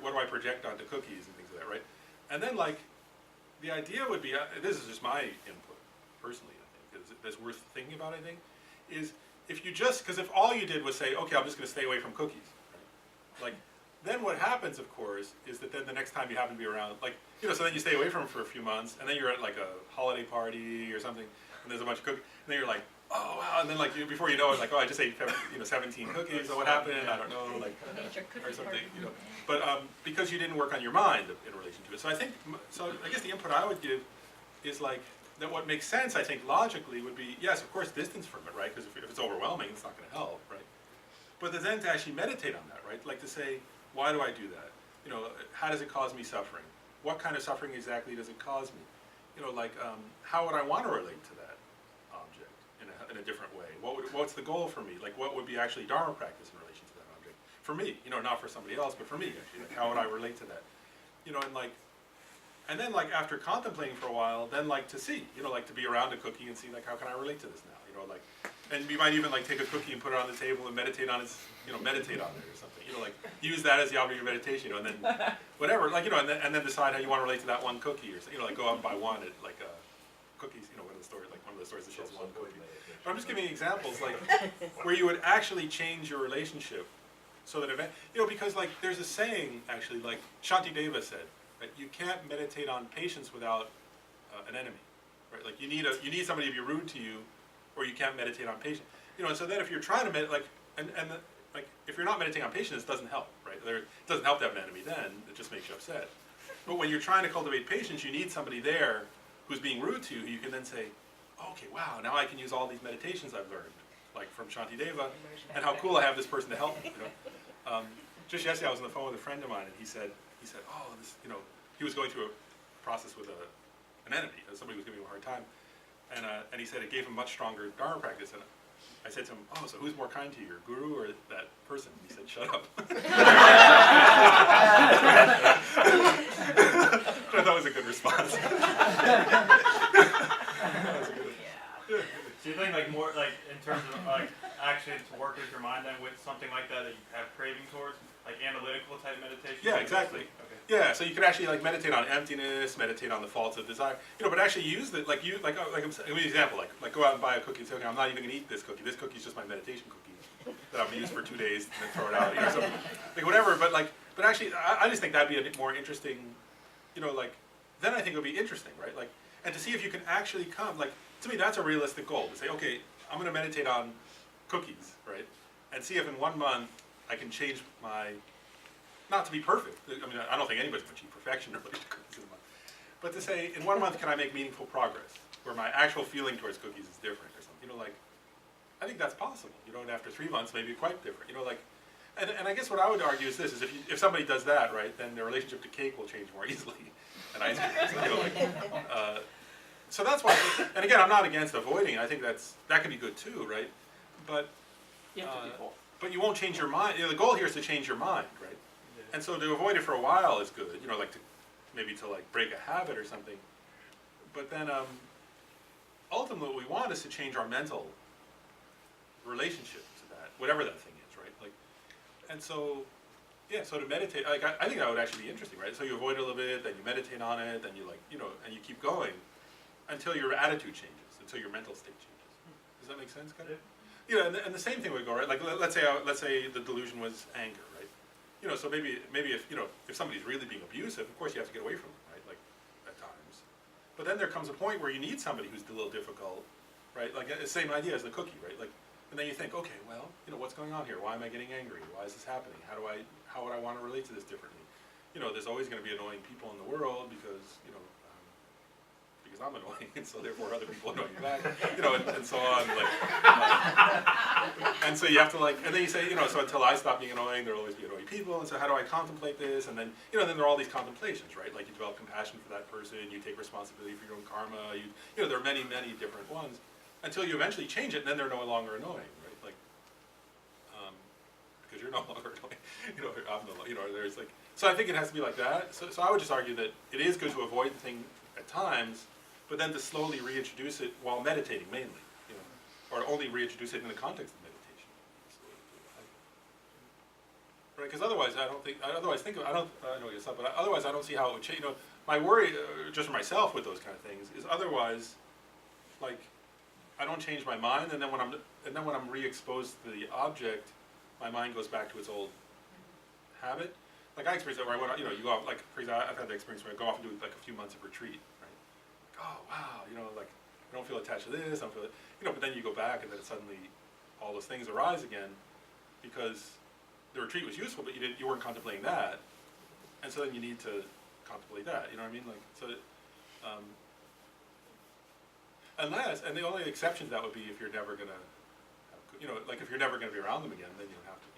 what do I project onto cookies and things like that, right? And then like, the idea would be, this is just my input, personally, I think, that's worth thinking about, I think, is if you because if all you did was say, okay, I'm just going to stay away from cookies, right? Like, then what happens, of course, is that then the next time you happen to be around, like, so then you stay away from them for a few months, and then you're at like a holiday party or something, and there's a bunch of cookies, and then you're like, oh wow, and then like before you know it, like, oh, I just ate 17 cookies, so what happened? I don't know, like, or something, But because you didn't work on your mind in relation to it. So I think, so I guess the input I would give is like, that what makes sense, I think, logically would be, yes, of course, distance from it, right? Because if it's overwhelming, it's not going to help, right? But then to actually meditate on that, right? Like to say, why do I do that? How does it cause me suffering? What kind of suffering exactly does it cause me? How would I want to relate to that object in a different way? What's the goal for me? Like, what would be actually Dharma practice in relation to that object? For me, not for somebody else, but for me, actually. Like, how would I relate to that? And then after contemplating for a while, then to see, to be around a cookie and see how can I relate to this now? And you might even take a cookie and put it on the table and meditate on it, meditate on it or something. Use that as the object of meditation, and then whatever, and then decide how you want to relate to that one cookie or something. Go out and buy one at cookies, one of the stores, one of the stores that shows one cookie. But I'm just giving examples where you would actually change your relationship so that because there's a saying actually, Shantideva said, right? You can't meditate on patience without an enemy, right? You need somebody to be rude to you, or you can't meditate on patience. And so then if you're trying to if you're not meditating on patience, it doesn't help, right? It doesn't help to have an enemy then, it just makes you upset. But when you're trying to cultivate patience, you need somebody there who's being rude to you, who you can then say, okay, wow, now I can use all these meditations I've learned, from Shantideva, and how cool I have this person to help me, Just yesterday I was on the phone with a friend of mine, and he said, oh, this, he was going through a process with an enemy, somebody was giving him a hard time, and he said it gave him much stronger Dharma practice. And I said to him, oh, so who's more kind to you, your guru or that person? And he said, shut up. I thought that was a good response. So you think more in terms of actually to work with your mind then with something like that you have craving towards, analytical type meditation? Yeah, exactly. Okay. Yeah, so you could actually meditate on emptiness, meditate on the faults of desire, but actually use the I'll give you an example, go out and buy a cookie and say, okay, I'm not even going to eat this cookie. This cookie is just my meditation cookie that I'm going to use for 2 days and then throw it out, so whatever. But actually, I just think that'd be a bit more interesting, then I think it would be interesting, right? And to see if you can actually come, to me, that's a realistic goal, to say, okay, I'm going to meditate on cookies, right? And see if in 1 month I can change my, not to be perfect, I don't think anybody's going to achieve perfection in relation to cookies in a month, but to say, in 1 month, can I make meaningful progress, where my actual feeling towards cookies is different or something, I think that's possible, and after 3 months, maybe quite different, and I guess what I would argue is this, is if somebody does that, right, then their relationship to cake will change more easily, and ice cream, so that's why, and again, I'm not against avoiding it, I think that can be good too, right, but You have to do both. but you won't change your mind. The goal here is to change your mind, right? Yeah. And so to avoid it for a while is good. Maybe to break a habit or something. But then ultimately, what we want is to change our mental relationship to that, whatever that thing is, right? And so, yeah. So to meditate, I think that would actually be interesting, right? So you avoid it a little bit, then you meditate on it, then you and you keep going until your attitude changes, until your mental state changes. Does that make sense, kind of? And the same thing would go, right? Let's say the delusion was anger, right? So maybe if somebody's really being abusive, of course you have to get away from them, right? At times. But then there comes a point where you need somebody who's a little difficult, right? The same idea as the cookie, right? And then you think, okay, well, what's going on here? Why am I getting angry? Why is this happening? How would I want to relate to this differently? There's always going to be annoying people in the world because I'm annoying, and so therefore other people annoy me back, and so on, and so you have to and then you say, so until I stop being annoying, there'll always be annoying people, and so how do I contemplate this? And then, then there are all these contemplations, right? You develop compassion for that person, you take responsibility for your own karma, there are many, many different ones, until you eventually change it, and then they're no longer annoying, right? Because you're no longer annoying, I'm no, there's so I think it has to be like that. So I would just argue that it is good to avoid the thing at times, but then to slowly reintroduce it while meditating mainly, or only reintroduce it in the context of meditation. Right, because otherwise I know yourself, but otherwise I don't see how it would change. My worry, just for myself with those kind of things, is otherwise, I don't change my mind, and then when I'm re-exposed to the object, my mind goes back to its old habit. I experienced that where I went, you go off, for example, I've had the experience where I go off and do a few months of retreat. Oh wow, I don't feel attached to this, I don't feel, but then you go back and then suddenly all those things arise again because the retreat was useful, but you weren't contemplating that, and so then you need to contemplate that. You know what I mean? Like so. Unless, and the only exception to that would be if you're never gonna, like if you're never gonna be around them again, then you don't have to,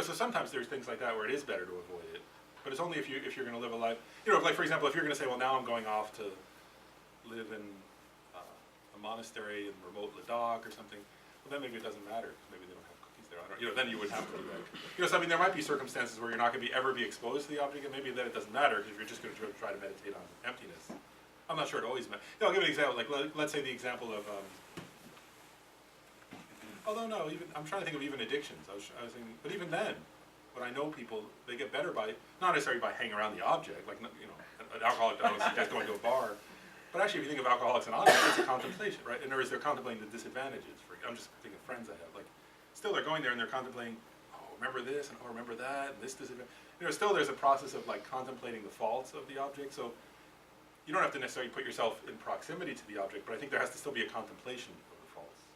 so sometimes there's things like that where it is better to avoid it, but it's only if you're gonna live a life, like for example, if you're gonna say, well, now I'm going off to live in a monastery in remote Ladakh or something, well then maybe it doesn't matter, maybe they don't have cookies there, then you would have to do that. So I mean, there might be circumstances where you're not gonna ever be exposed to the object, and maybe then it doesn't matter, because if you're just gonna try to meditate on emptiness. I'm not sure it always matters. I'll give an example, like let's say the example of, although no, even, I'm trying to think of even addictions. I was thinking, but even then, when I know people, they get better by, not necessarily by hanging around the object, like, an alcoholic, I would suggest going to a bar, but actually if you think of Alcoholics Anonymous, it's a contemplation, right? In other words, they're contemplating the disadvantages. I'm just thinking of friends I have, like, still they're going there and they're contemplating, oh, remember this, and oh, remember that, and this disadvantage. Still there's a process of like contemplating the faults of the object, so you don't have to necessarily put yourself in proximity to the object, but I think there has to still be a contemplation of the faults.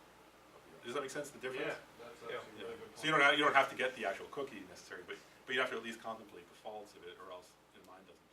Does that make sense, the difference? That's actually a really good point. So you don't have to get the actual cookie necessarily, but you have to at least contemplate the faults of it, or else your mind doesn't